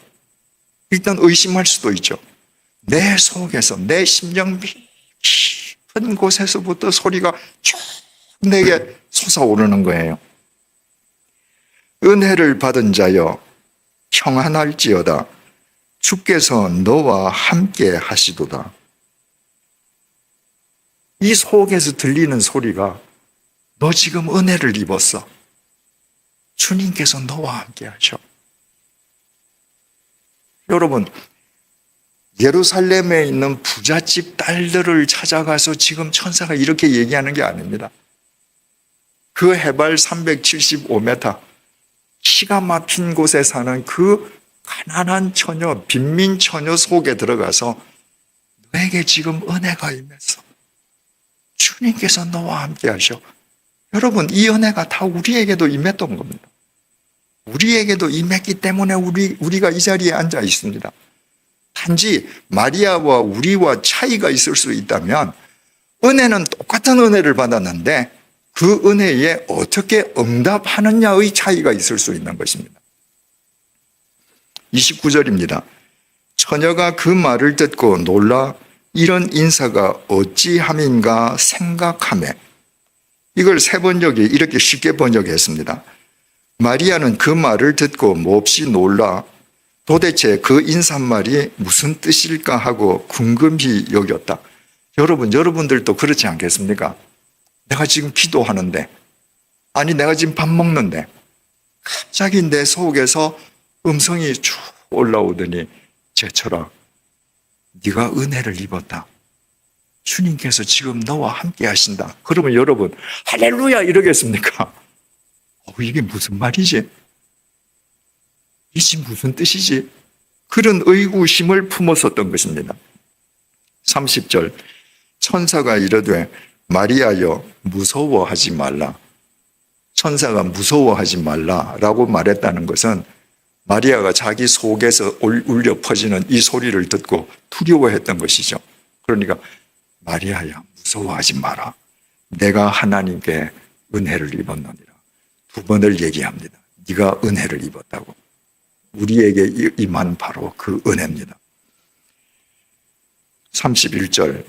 일단 의심할 수도 있죠. 내 속에서, 내 심령 깊은 곳에서부터 소리가 쭉 내게 솟아오르는 거예요. 은혜를 받은 자여 평안할지어다. 주께서 너와 함께 하시도다. 이 속에서 들리는 소리가 너 지금 은혜를 입었어. 주님께서 너와 함께 하셔. 여러분, 예루살렘에 있는 부잣집 딸들을 찾아가서 지금 천사가 이렇게 얘기하는 게 아닙니다. 그 해발 375m, 기가 막힌 곳에 사는 그 가난한 처녀, 빈민 처녀 속에 들어가서 너에게 지금 은혜가 임했어. 주님께서 너와 함께 하셔. 여러분, 이 은혜가 다 우리에게도 임했던 겁니다. 우리에게도 임했기 때문에 우리가 이 자리에 앉아 있습니다. 단지 마리아와 우리와 차이가 있을 수 있다면 은혜는 똑같은 은혜를 받았는데 그 은혜에 어떻게 응답하느냐의 차이가 있을 수 있는 것입니다. 29절입니다. 처녀가 그 말을 듣고 놀라 이런 인사가 어찌함인가 생각하매. 이걸 세 번역이 이렇게 쉽게 번역했습니다. 마리아는 그 말을 듣고 몹시 놀라 도대체 그 인사말이 무슨 뜻일까 하고 궁금히 여겼다. 여러분들도 그렇지 않겠습니까? 내가 지금 기도하는데, 아니 내가 지금 밥 먹는데 갑자기 내 속에서 음성이 쭉 올라오더니 제철아, 네가 은혜를 입었다. 주님께서 지금 너와 함께 하신다. 그러면 여러분 할렐루야 이러겠습니까? 이게 무슨 말이지? 이게 무슨 뜻이지? 그런 의구심을 품었었던 것입니다. 30절 천사가 이르되 마리아여 무서워하지 말라. 천사가 무서워하지 말라라고 말했다는 것은 마리아가 자기 속에서 울려 퍼지는 이 소리를 듣고 두려워했던 것이죠. 그러니까 마리아야 무서워하지 마라. 내가 하나님께 은혜를 입었느니라. 두 번을 얘기합니다. 네가 은혜를 입었다고. 우리에게 임한 바로 그 은혜입니다. 31절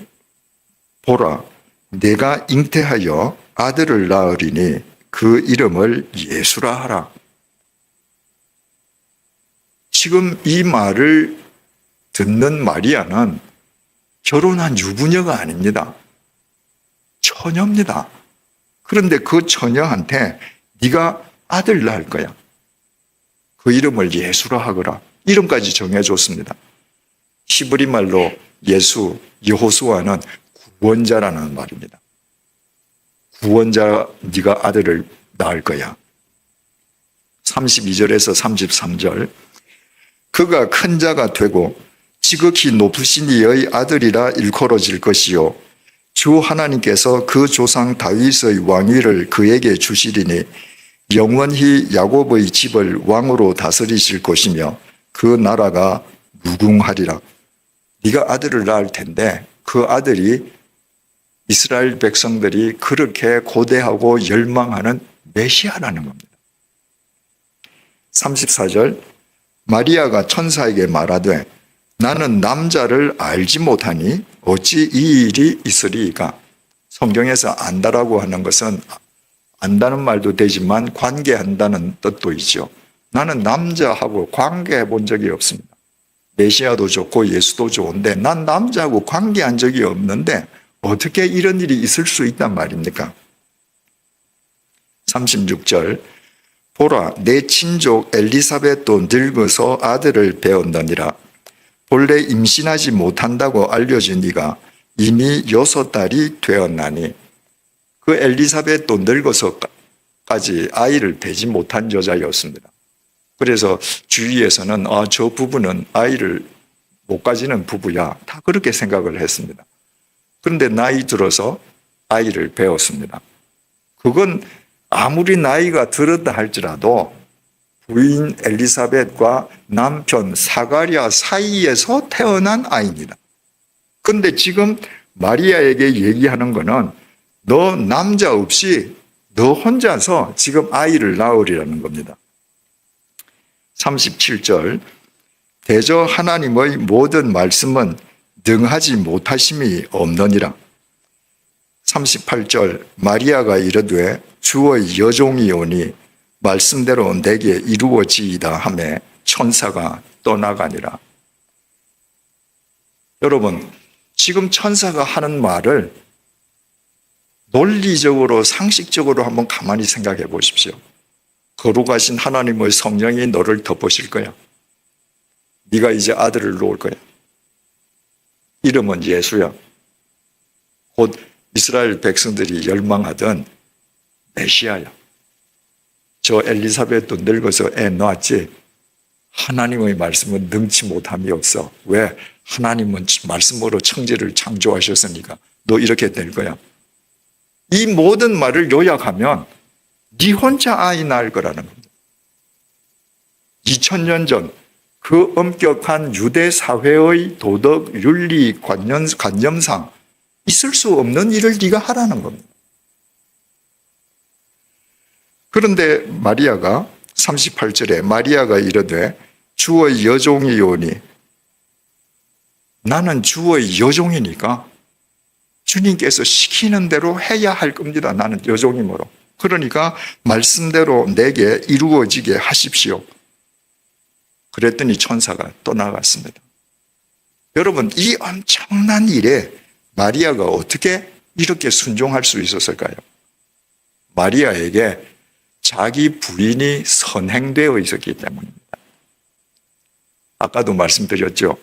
보라 내가 잉태하여 아들을 낳으리니 그 이름을 예수라 하라. 지금 이 말을 듣는 마리아는 결혼한 유부녀가 아닙니다. 처녀입니다. 그런데 그 처녀한테 네가 아들 낳을 거야. 그 이름을 예수라 하거라. 이름까지 정해줬습니다. 히브리 말로 예수, 여호수아는 구원자라는 말입니다. 구원자, 네가 아들을 낳을 거야. 32절에서 33절 그가 큰 자가 되고 지극히 높으신 이의 아들이라 일컬어질 것이요 주 하나님께서 그 조상 다윗의 왕위를 그에게 주시리니 영원히 야곱의 집을 왕으로 다스리실 것이며 그 나라가 무궁하리라. 네가 아들을 낳을 텐데 그 아들이 이스라엘 백성들이 그렇게 고대하고 열망하는 메시아라는 겁니다. 34절 마리아가 천사에게 말하되 나는 남자를 알지 못하니 어찌 이 일이 있으리이까. 성경에서 안다라고 하는 것은 안다는 말도 되지만 관계한다는 뜻도 있죠. 나는 남자하고 관계해 본 적이 없습니다. 메시아도 좋고 예수도 좋은데 난 남자하고 관계한 적이 없는데 어떻게 이런 일이 있을 수 있단 말입니까? 36절 보라 내 친족 엘리사벳도 늙어서 아들을 배웠느니라. 본래 임신하지 못한다고 알려진 이가 이미 6달이 되었나니. 그 엘리사벳도 늙어서까지 아이를 배지 못한 여자였습니다. 그래서 주위에서는 저 부부는 아이를 못 가지는 부부야. 다 그렇게 생각을 했습니다. 그런데 나이 들어서 아이를 배웠습니다. 그건 아무리 나이가 들었다 할지라도 부인 엘리사벳과 남편 사가랴 사이에서 태어난 아이입니다. 그런데 지금 마리아에게 얘기하는 거는 너 남자 없이 너 혼자서 지금 아이를 낳으리라는 겁니다. 37절 대저 하나님의 모든 말씀은 능하지 못하심이 없느니라. 38절 마리아가 이르되 주의 여종이오니 말씀대로 내게 이루어지이다 하매 천사가 떠나가니라. 여러분, 지금 천사가 하는 말을 논리적으로 상식적으로 한번 가만히 생각해 보십시오. 거룩하신 하나님의 성령이 너를 덮으실 거야. 네가 이제 아들을 놓을 거야. 이름은 예수야. 곧 이스라엘 백성들이 열망하던 메시아야. 저 엘리사벳도 늙어서 애 낳았지. 하나님의 말씀은 능치 못함이 없어. 왜? 하나님은 말씀으로 천지를 창조하셨으니까 너 이렇게 될 거야. 이 모든 말을 요약하면 네 혼자 아이 낳을 거라는 겁니다. 2000년 전 그 엄격한 유대 사회의 도덕, 윤리, 관념상 있을 수 없는 일을 네가 하라는 겁니다. 그런데 마리아가 38절에 마리아가 이르되 주의 여종이오니, 나는 주의 여종이니까 주님께서 시키는 대로 해야 할 겁니다. 나는 여종이므로. 그러니까 말씀대로 내게 이루어지게 하십시오. 그랬더니 천사가 떠나갔습니다. 여러분, 이 엄청난 일에 마리아가 어떻게 이렇게 순종할 수 있었을까요? 마리아에게 자기 부인이 선행되어 있었기 때문입니다. 아까도 말씀드렸죠.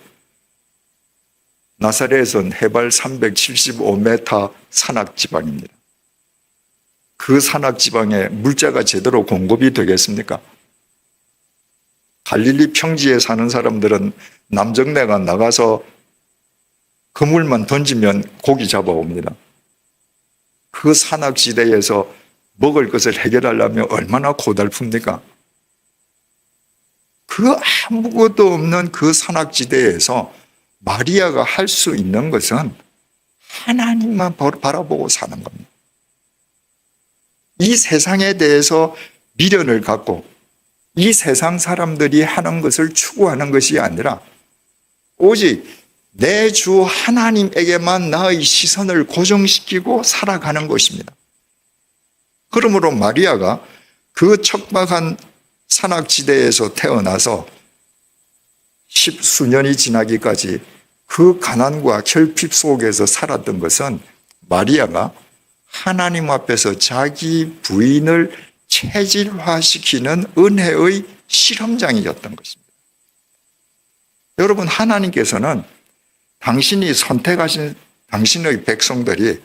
나사렛은 해발 375m 산악지방입니다. 그 산악지방에 물자가 제대로 공급이 되겠습니까? 갈릴리 평지에 사는 사람들은 남정네가 나가서 그물만 던지면 고기 잡아옵니다. 그 산악지대에서 먹을 것을 해결하려면 얼마나 고달픕니까? 그 아무것도 없는 그 산악지대에서 마리아가 할 수 있는 것은 하나님만 바라보고 사는 겁니다. 이 세상에 대해서 미련을 갖고 이 세상 사람들이 하는 것을 추구하는 것이 아니라 오직 내 주 하나님에게만 나의 시선을 고정시키고 살아가는 것입니다. 그러므로 마리아가 그 척박한 산악지대에서 태어나서 10수년이 지나기까지 그 가난과 결핍 속에서 살았던 것은 마리아가 하나님 앞에서 자기 부인을 체질화시키는 은혜의 실험장이었던 것입니다. 여러분, 하나님께서는 당신이 선택하신 당신의 백성들이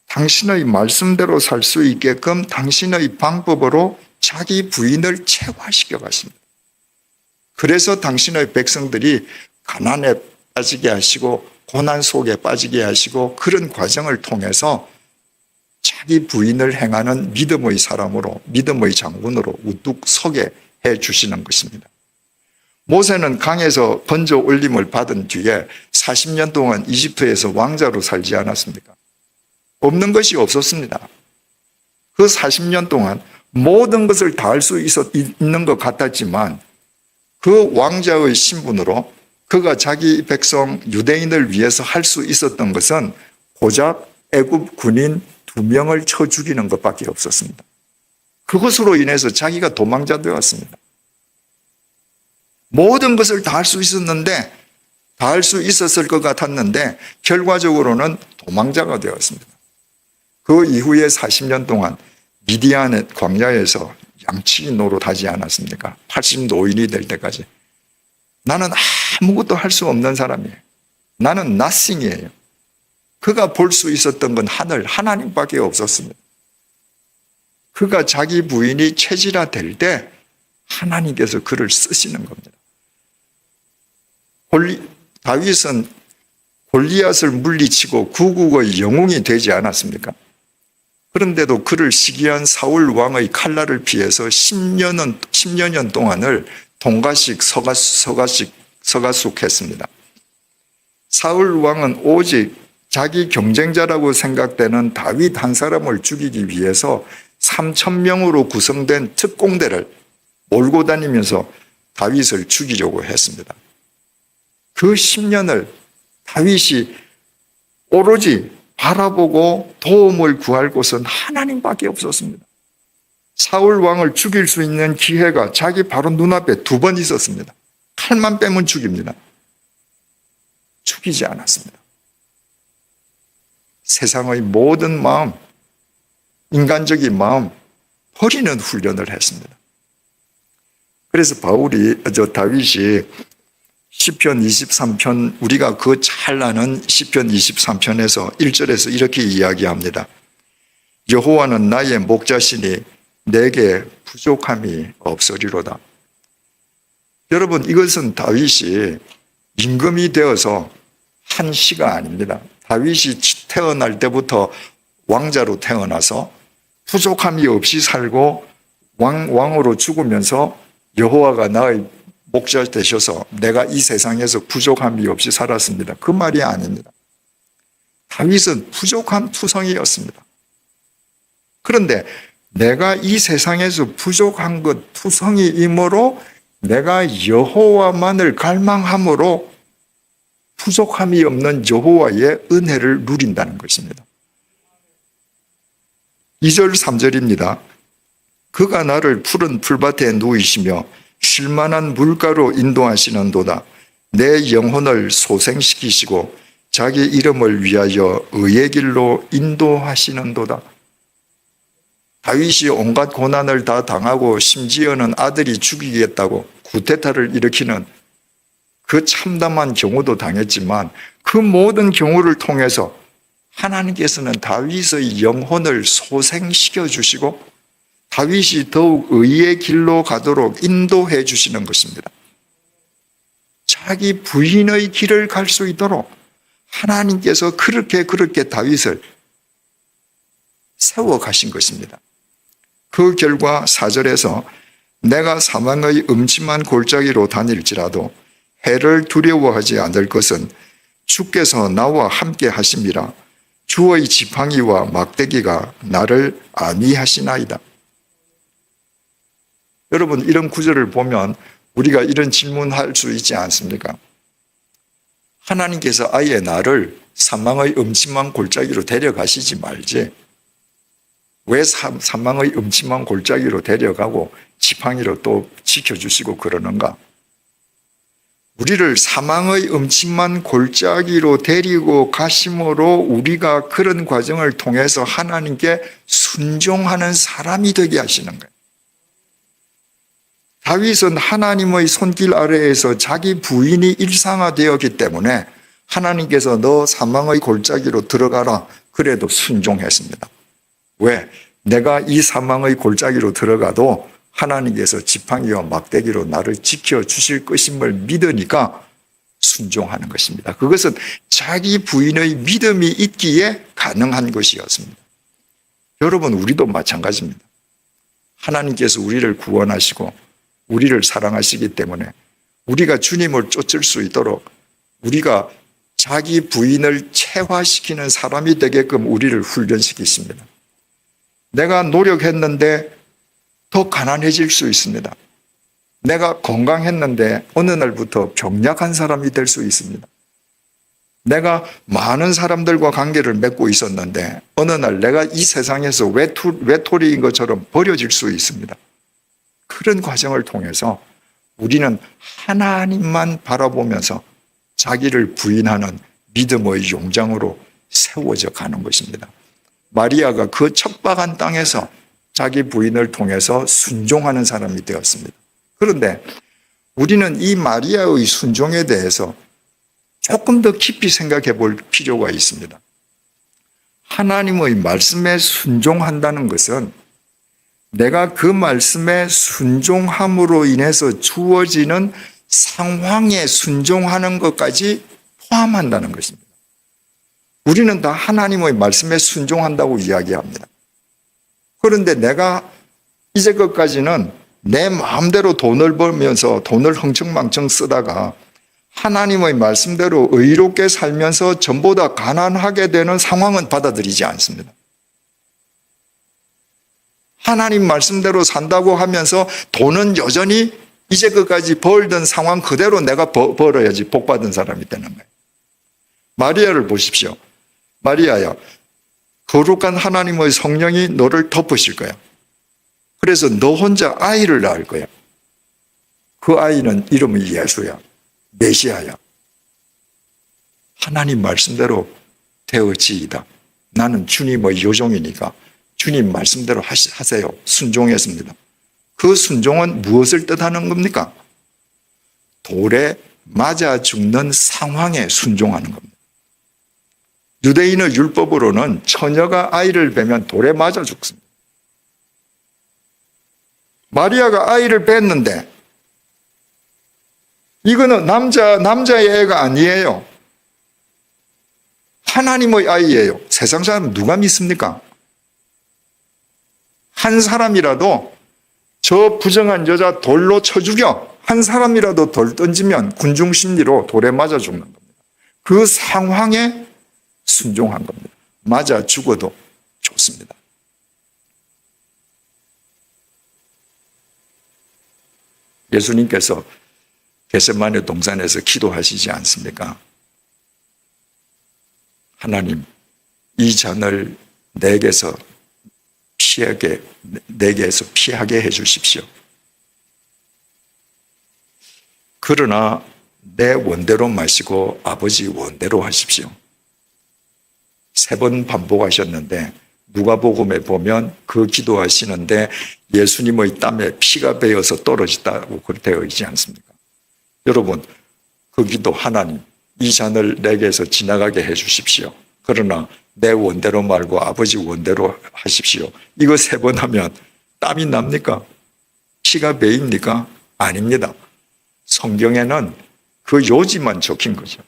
당신의 말씀대로 살 수 있게끔 당신의 방법으로 자기 부인을 체화시켜 가십니다. 그래서 당신의 백성들이 가난에 빠지게 하시고 고난 속에 빠지게 하시고 그런 과정을 통해서 자기 부인을 행하는 믿음의 사람으로, 믿음의 장군으로 우뚝 서게 해 주시는 것입니다. 모세는 강에서 건져 올림을 받은 뒤에 40년 동안 이집트에서 왕자로 살지 않았습니까? 없는 것이 없었습니다. 그 40년 동안 모든 것을 다 할 수 있는 것 같았지만 그 왕자의 신분으로 그가 자기 백성 유대인을 위해서 할 수 있었던 것은 고작 애굽 군인 2명을 쳐 죽이는 것밖에 없었습니다. 그것으로 인해서 자기가 도망자 되었습니다. 모든 것을 다 할 수 있었는데, 다 할 수 있었을 것 같았는데 결과적으로는 도망자가 되었습니다. 그 이후에 40년 동안 미디안 광야에서 양치기 노릇하지 않았습니까? 80 노인이 될 때까지. 나는 아무것도 할 수 없는 사람이에요. 나는 nothing이에요. 그가 볼 수 있었던 건 하나님밖에 없었습니다. 그가 자기 부인이 체질화될 때 하나님께서 그를 쓰시는 겁니다. 다윗은 골리앗을 물리치고 구국의 영웅이 되지 않았습니까? 그런데도 그를 시기한 사울 왕의 칼날을 피해서 10년 동안을 동가씩 서가숙했습니다. 사울 왕은 오직 자기 경쟁자라고 생각되는 다윗 한 사람을 죽이기 위해서 3,000명으로 구성된 특공대를 몰고 다니면서 다윗을 죽이려고 했습니다. 그 10년을 다윗이 오로지 바라보고 도움을 구할 곳은 하나님밖에 없었습니다. 사울 왕을 죽일 수 있는 기회가 자기 바로 눈앞에 2번 있었습니다. 칼만 빼면 죽입니다. 죽이지 않았습니다. 세상의 모든 마음, 인간적인 마음 버리는 훈련을 했습니다. 그래서 다윗이 시편 23편, 우리가 그 잘 아는 시편 23편에서 1절에서 이렇게 이야기합니다. 여호와는 나의 목자시니 내게 부족함이 없으리로다. 여러분, 이것은 다윗이 임금이 되어서 한 시가 아닙니다. 다윗이 태어날 때부터 왕자로 태어나서 부족함이 없이 살고 왕으로 죽으면서 여호와가 나의 목자 되셔서 내가 이 세상에서 부족함이 없이 살았습니다. 그 말이 아닙니다. 다윗은 부족함 투성이었습니다. 그런데 내가 이 세상에서 부족한 것 투성이이므로 내가 여호와만을 갈망함으로 부족함이 없는 여호와의 은혜를 누린다는 것입니다. 2절 3절입니다. 그가 나를 푸른 풀밭에 누이시며 쉴만한 물가로 인도하시는도다. 내 영혼을 소생시키시고 자기 이름을 위하여 의의 길로 인도하시는도다. 다윗이 온갖 고난을 다 당하고 심지어는 아들이 죽이겠다고 쿠데타를 일으키는 그 참담한 경우도 당했지만 그 모든 경우를 통해서 하나님께서는 다윗의 영혼을 소생시켜 주시고 다윗이 더욱 의의 길로 가도록 인도해 주시는 것입니다. 자기 부인의 길을 갈 수 있도록 하나님께서 그렇게 다윗을 세워 가신 것입니다. 그 결과 4절에서 내가 사망의 음침한 골짜기로 다닐지라도 해를 두려워하지 않을 것은 주께서 나와 함께 하심이라. 주의 지팡이와 막대기가 나를 안위하시나이다. 여러분, 이런 구절을 보면 우리가 이런 질문할 수 있지 않습니까? 하나님께서 아예 나를 사망의 음침한 골짜기로 데려가시지 말지 왜 사망의 음침한 골짜기로 데려가고 지팡이로 또 지켜주시고 그러는가? 우리를 사망의 음침한 골짜기로 데리고 가심으로 우리가 그런 과정을 통해서 하나님께 순종하는 사람이 되게 하시는 거예요. 다윗은 하나님의 손길 아래에서 자기 부인이 일상화되었기 때문에 하나님께서 너 사망의 골짜기로 들어가라 그래도 순종했습니다. 왜? 내가 이 사망의 골짜기로 들어가도 하나님께서 지팡이와 막대기로 나를 지켜주실 것임을 믿으니까 순종하는 것입니다. 그것은 자기 부인의 믿음이 있기에 가능한 것이었습니다. 여러분, 우리도 마찬가지입니다. 하나님께서 우리를 구원하시고 우리를 사랑하시기 때문에 우리가 주님을 쫓을 수 있도록 우리가 자기 부인을 체화시키는 사람이 되게끔 우리를 훈련시키십니다. 내가 노력했는데 더 가난해질 수 있습니다. 내가 건강했는데 어느 날부터 병약한 사람이 될 수 있습니다. 내가 많은 사람들과 관계를 맺고 있었는데 어느 날 내가 이 세상에서 외톨이인 것처럼 버려질 수 있습니다. 그런 과정을 통해서 우리는 하나님만 바라보면서 자기를 부인하는 믿음의 용장으로 세워져 가는 것입니다. 마리아가 그 척박한 땅에서 자기 부인을 통해서 순종하는 사람이 되었습니다. 그런데 우리는 이 마리아의 순종에 대해서 조금 더 깊이 생각해 볼 필요가 있습니다. 하나님의 말씀에 순종한다는 것은 내가 그 말씀에 순종함으로 인해서 주어지는 상황에 순종하는 것까지 포함한다는 것입니다. 우리는 다 하나님의 말씀에 순종한다고 이야기합니다. 그런데 내가 이제까지는 내 마음대로 돈을 벌면서 돈을 흥청망청 쓰다가 하나님의 말씀대로 의롭게 살면서 전보다 가난하게 되는 상황은 받아들이지 않습니다. 하나님 말씀대로 산다고 하면서 돈은 여전히 이제까지 벌던 상황 그대로 내가 벌어야지 복받은 사람이 되는 거예요. 마리아를 보십시오. 마리아야, 거룩한 하나님의 성령이 너를 덮으실 거야. 그래서 너 혼자 아이를 낳을 거야. 그 아이는 이름이 예수야. 메시아야. 하나님 말씀대로 되어지이다. 나는 주님의 요종이니까 주님 말씀대로 하세요. 순종했습니다. 그 순종은 무엇을 뜻하는 겁니까? 돌에 맞아 죽는 상황에 순종하는 겁니다. 유대인의 율법으로는 처녀가 아이를 베면 돌에 맞아 죽습니다. 마리아가 아이를 뱄는데 이거는 남자의 애가 아니에요. 하나님의 아이예요. 세상 사람 누가 믿습니까? 한 사람이라도 저 부정한 여자 돌로 쳐 죽여. 한 사람이라도 돌 던지면 군중심리로 돌에 맞아 죽는 겁니다. 그 상황에 순종한 겁니다. 맞아 죽어도 좋습니다. 예수님께서 겟세마네 동산에서 기도하시지 않습니까? 하나님, 이 잔을 내게서 피하게 해 주십시오. 그러나 내 원대로 마시고 아버지 원대로 하십시오. 3번 반복하셨는데 누가복음에 보면 그 기도하시는데 예수님의 땀에 피가 배어서 떨어졌다고 되어 있지 않습니까? 여러분, 그 기도 하나님, 이 잔을 내게서 지나가게 해 주십시오. 그러나 내 원대로 말고 아버지 원대로 하십시오. 이거 3번 하면 땀이 납니까? 피가 배입니까? 아닙니다. 성경에는 그 요지만 적힌 거죠.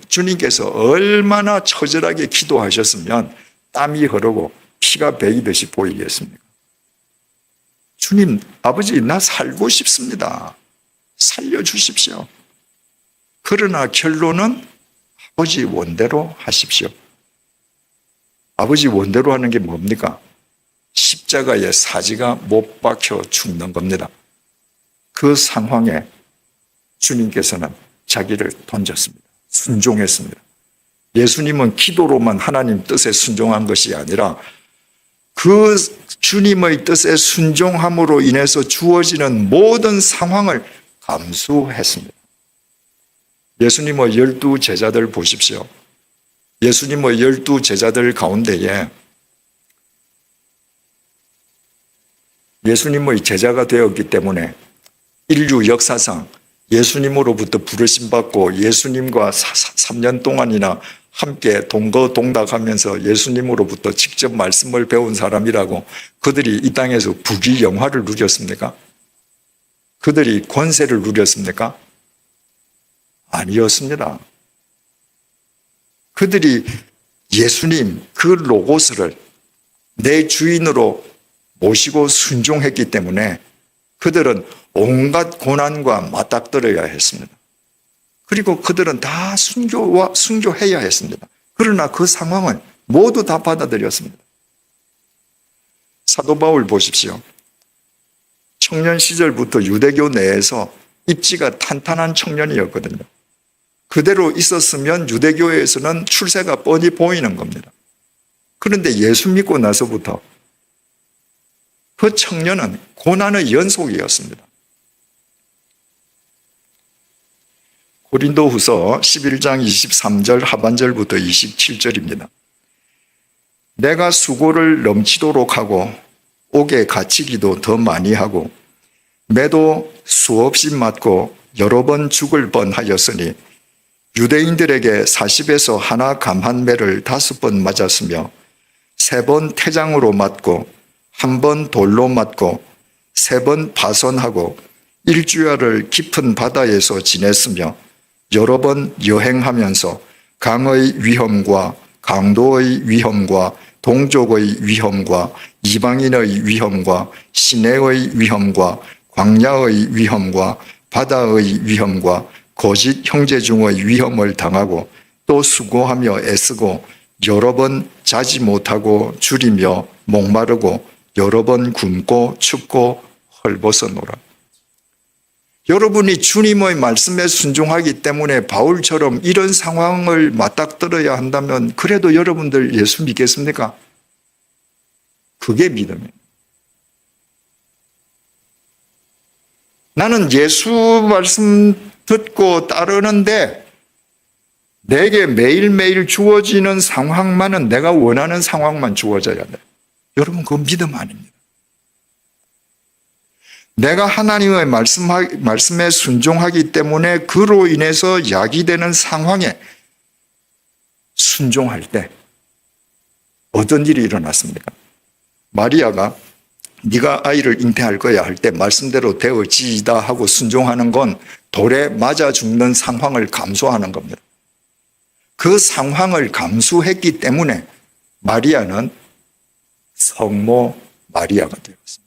주님께서 얼마나 처절하게 기도하셨으면 땀이 흐르고 피가 배이듯이 보이겠습니까? 주님, 아버지, 나 살고 싶습니다. 살려주십시오. 그러나 결론은 아버지 원대로 하십시오. 아버지 원대로 하는 게 뭡니까? 십자가에 사지가 못 박혀 죽는 겁니다. 그 상황에 주님께서는 자기를 던졌습니다. 순종했습니다. 예수님은 기도로만 하나님 뜻에 순종한 것이 아니라 그 주님의 뜻에 순종함으로 인해서 주어지는 모든 상황을 감수했습니다. 예수님의 12 제자들 보십시오. 예수님의 12 제자들 가운데에 예수님의 제자가 되었기 때문에 인류 역사상 예수님으로부터 부르심 받고 예수님과 3년 동안이나 함께 동거동락하면서 예수님으로부터 직접 말씀을 배운 사람이라고 그들이 이 땅에서 부귀영화를 누렸습니까? 그들이 권세를 누렸습니까? 아니었습니다. 그들이 예수님 그 로고스를 내 주인으로 모시고 순종했기 때문에 그들은 온갖 고난과 맞닥뜨려야 했습니다. 그리고 그들은 다 순교해야 했습니다. 그러나 그 상황을 모두 다 받아들였습니다. 사도 바울 보십시오. 청년 시절부터 유대교 내에서 입지가 탄탄한 청년이었거든요. 그대로 있었으면 유대교에서는 출세가 뻔히 보이는 겁니다. 그런데 예수 믿고 나서부터 그 청년은 고난의 연속이었습니다. 고린도후서 11장 23절 하반절부터 27절입니다. 내가 수고를 넘치도록 하고 옥에 갇히기도 더 많이 하고 매도 수없이 맞고 여러 번 죽을 뻔하였으니 유대인들에게 40에서 하나 감한 매를 5번 맞았으며 3번 태장으로 맞고 1번 돌로 맞고 3번 파선하고 1주야를 깊은 바다에서 지냈으며 여러 번 여행하면서 강의 위험과 강도의 위험과 동족의 위험과 이방인의 위험과 시내의 위험과 광야의 위험과 바다의 위험과 거짓 형제 중의 위험을 당하고 또 수고하며 애쓰고 여러 번 자지 못하고 줄이며 목마르고 여러 번 굶고 춥고 헐벗어노라. 여러분이 주님의 말씀에 순종하기 때문에 바울처럼 이런 상황을 맞닥뜨려야 한다면 그래도 여러분들 예수 믿겠습니까? 그게 믿음이에요. 나는 예수 말씀 듣고 따르는데 내게 매일매일 주어지는 상황만은 내가 원하는 상황만 주어져야 돼. 여러분 그건 믿음 아닙니다. 내가 하나님의 말씀에 순종하기 때문에 그로 인해서 야기되는 상황에 순종할 때 어떤 일이 일어났습니까? 마리아가 네가 아이를 잉태할 거야 할 때 말씀대로 되어지이다 하고 순종하는 건 돌에 맞아 죽는 상황을 감수하는 겁니다. 그 상황을 감수했기 때문에 마리아는 성모 마리아가 되었습니다.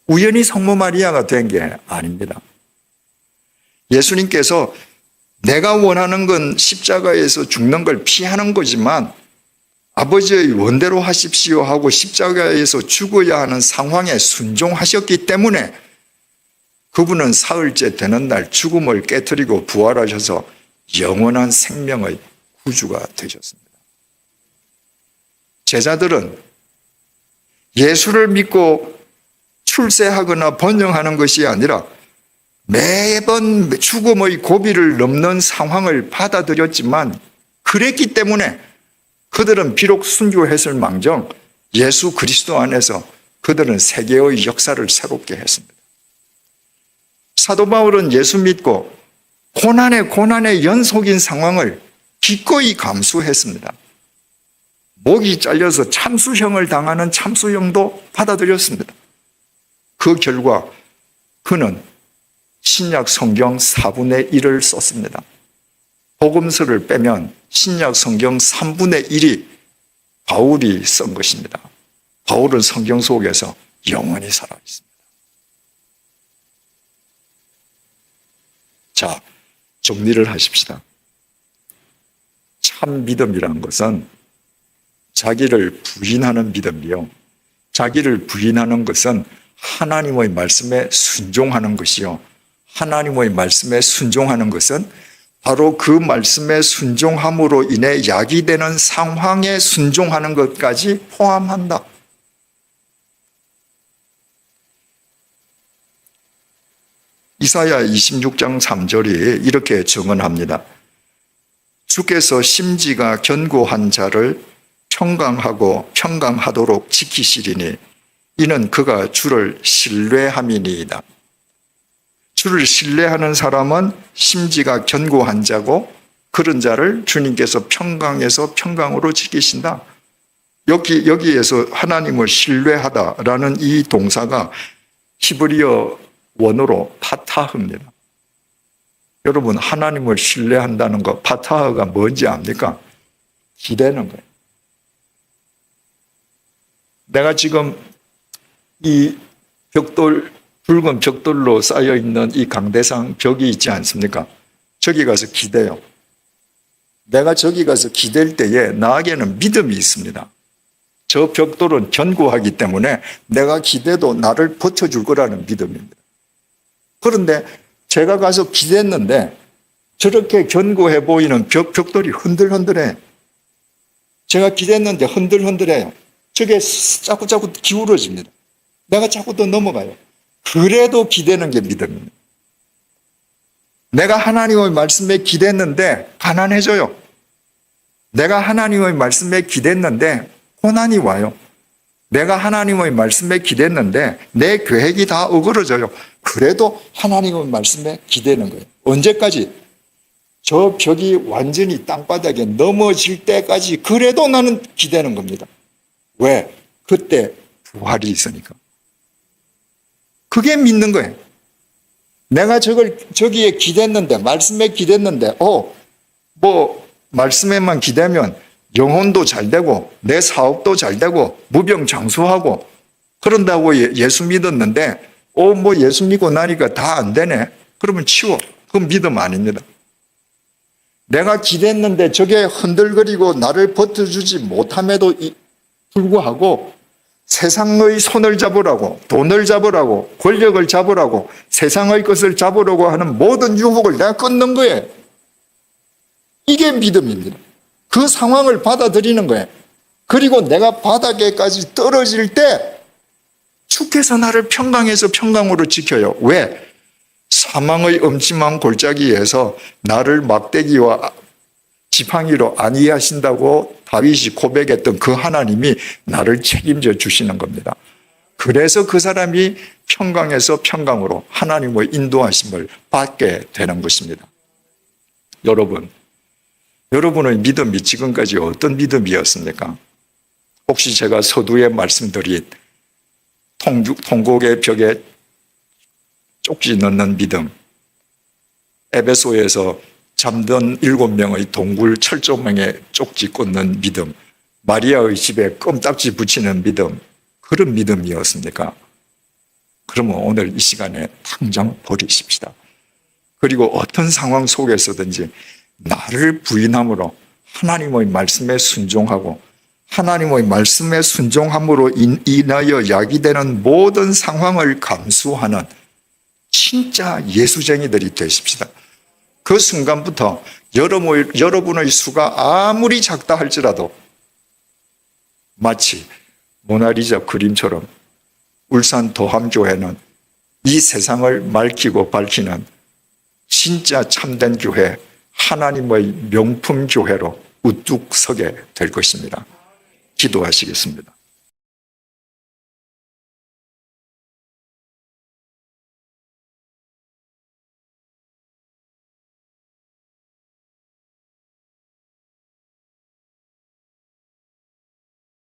우연히 성모 마리아가 된 게 아닙니다. 예수님께서 내가 원하는 건 십자가에서 죽는 걸 피하는 거지만 아버지의 원대로 하십시오 하고 십자가에서 죽어야 하는 상황에 순종하셨기 때문에 그분은 사흘째 되는 날 죽음을 깨뜨리고 부활하셔서 영원한 생명의 구주가 되셨습니다. 제자들은 예수를 믿고 출세하거나 번영하는 것이 아니라 매번 죽음의 고비를 넘는 상황을 받아들였지만 그랬기 때문에 그들은 비록 순교했을 망정 예수 그리스도 안에서 그들은 세계의 역사를 새롭게 했습니다. 사도 바울은 예수 믿고 고난의 연속인 상황을 기꺼이 감수했습니다. 목이 잘려서 참수형을 당하는 참수형도 받아들였습니다. 그 결과 그는 신약 성경 4분의 1을 썼습니다. 복음서를 빼면 신약 성경 3분의 1이 바울이 쓴 것입니다. 바울은 성경 속에서 영원히 살아 있습니다. 자, 정리를 하십시다. 참 믿음이란 것은 자기를 부인하는 믿음이요. 자기를 부인하는 것은 하나님의 말씀에 순종하는 것이요. 하나님의 말씀에 순종하는 것은 바로 그 말씀에 순종함으로 인해 야기되는 상황에 순종하는 것까지 포함한다. 이사야 26장 3절이 이렇게 증언합니다. 주께서 심지가 견고한 자를 평강하도록 지키시리니 이는 그가 주를 신뢰함이니이다. 주를 신뢰하는 사람은 심지가 견고한 자고 그런 자를 주님께서 평강에서 평강으로 지키신다. 여기에서 하나님을 신뢰하다라는 이 동사가 히브리어 원어로 파타흐입니다. 여러분 하나님을 신뢰한다는 거 파타흐가 뭔지 압니까? 기대는 거예요. 내가 지금 이 붉은 벽돌로 쌓여있는 이 강대상 벽이 있지 않습니까? 저기 가서 기대요. 내가 저기 가서 기댈 때에 나에게는 믿음이 있습니다. 저 벽돌은 견고하기 때문에 내가 기대도 나를 버텨줄 거라는 믿음입니다. 그런데 제가 가서 기댔는데 저렇게 견고해 보이는 벽돌이 흔들흔들해. 제가 기댔는데 흔들흔들해요. 저게 자꾸 기울어집니다. 내가 자꾸 더 넘어가요. 그래도 기대는 게 믿음입니다. 내가 하나님의 말씀에 기댔는데 가난해져요. 내가 하나님의 말씀에 기댔는데 고난이 와요. 내가 하나님의 말씀에 기댔는데 내 계획이 다 어그러져요. 그래도 하나님의 말씀에 기대는 거예요. 언제까지? 저 벽이 완전히 땅바닥에 넘어질 때까지 그래도 나는 기대는 겁니다. 왜? 그때 부활이 있으니까. 그게 믿는 거예요. 내가 저기에 기댔는데, 말씀에 기댔는데, 말씀에만 기대면 영혼도 잘 되고, 내 사업도 잘 되고, 무병장수하고, 그런다고 예수 믿었는데, 예수 믿고 나니까 다 안 되네. 그러면 치워. 그건 믿음 아닙니다. 내가 기댔는데 저게 흔들거리고 나를 버텨주지 못함에도 불구하고 세상의 손을 잡으라고, 돈을 잡으라고, 권력을 잡으라고, 세상의 것을 잡으려고 하는 모든 유혹을 내가 끊는 거예요. 이게 믿음입니다. 그 상황을 받아들이는 거예요. 그리고 내가 바닥에까지 떨어질 때 주께서 나를 평강에서 평강으로 지켜요. 왜? 사망의 엄침한 골짜기에서 나를 막대기와 지팡이로 안위하신다고 다윗이 고백했던 그 하나님이 나를 책임져 주시는 겁니다. 그래서 그 사람이 평강에서 평강으로 하나님의 인도하심을 받게 되는 것입니다. 여러분의 믿음이 지금까지 어떤 믿음이었습니까? 혹시 제가 서두에 말씀드린 통곡의 벽에 쪽지 넣는 믿음, 에베소에서 잠든 7명의 동굴 철조망에 쪽지 꽂는 믿음, 마리아의 집에 껌딱지 붙이는 믿음, 그런 믿음이었습니까? 그러면 오늘 이 시간에 당장 버리십시다. 그리고 어떤 상황 속에서든지 나를 부인함으로 하나님의 말씀에 순종하고 하나님의 말씀에 순종함으로 인하여 야기되는 모든 상황을 감수하는 진짜 예수쟁이들이 되십시다. 그 순간부터 여러분의 수가 아무리 작다 할지라도 마치 모나리자 그림처럼 울산 도함교회는 이 세상을 맑히고 밝히는 진짜 참된 교회, 하나님의 명품 교회로 우뚝 서게 될 것입니다. 기도하시겠습니다.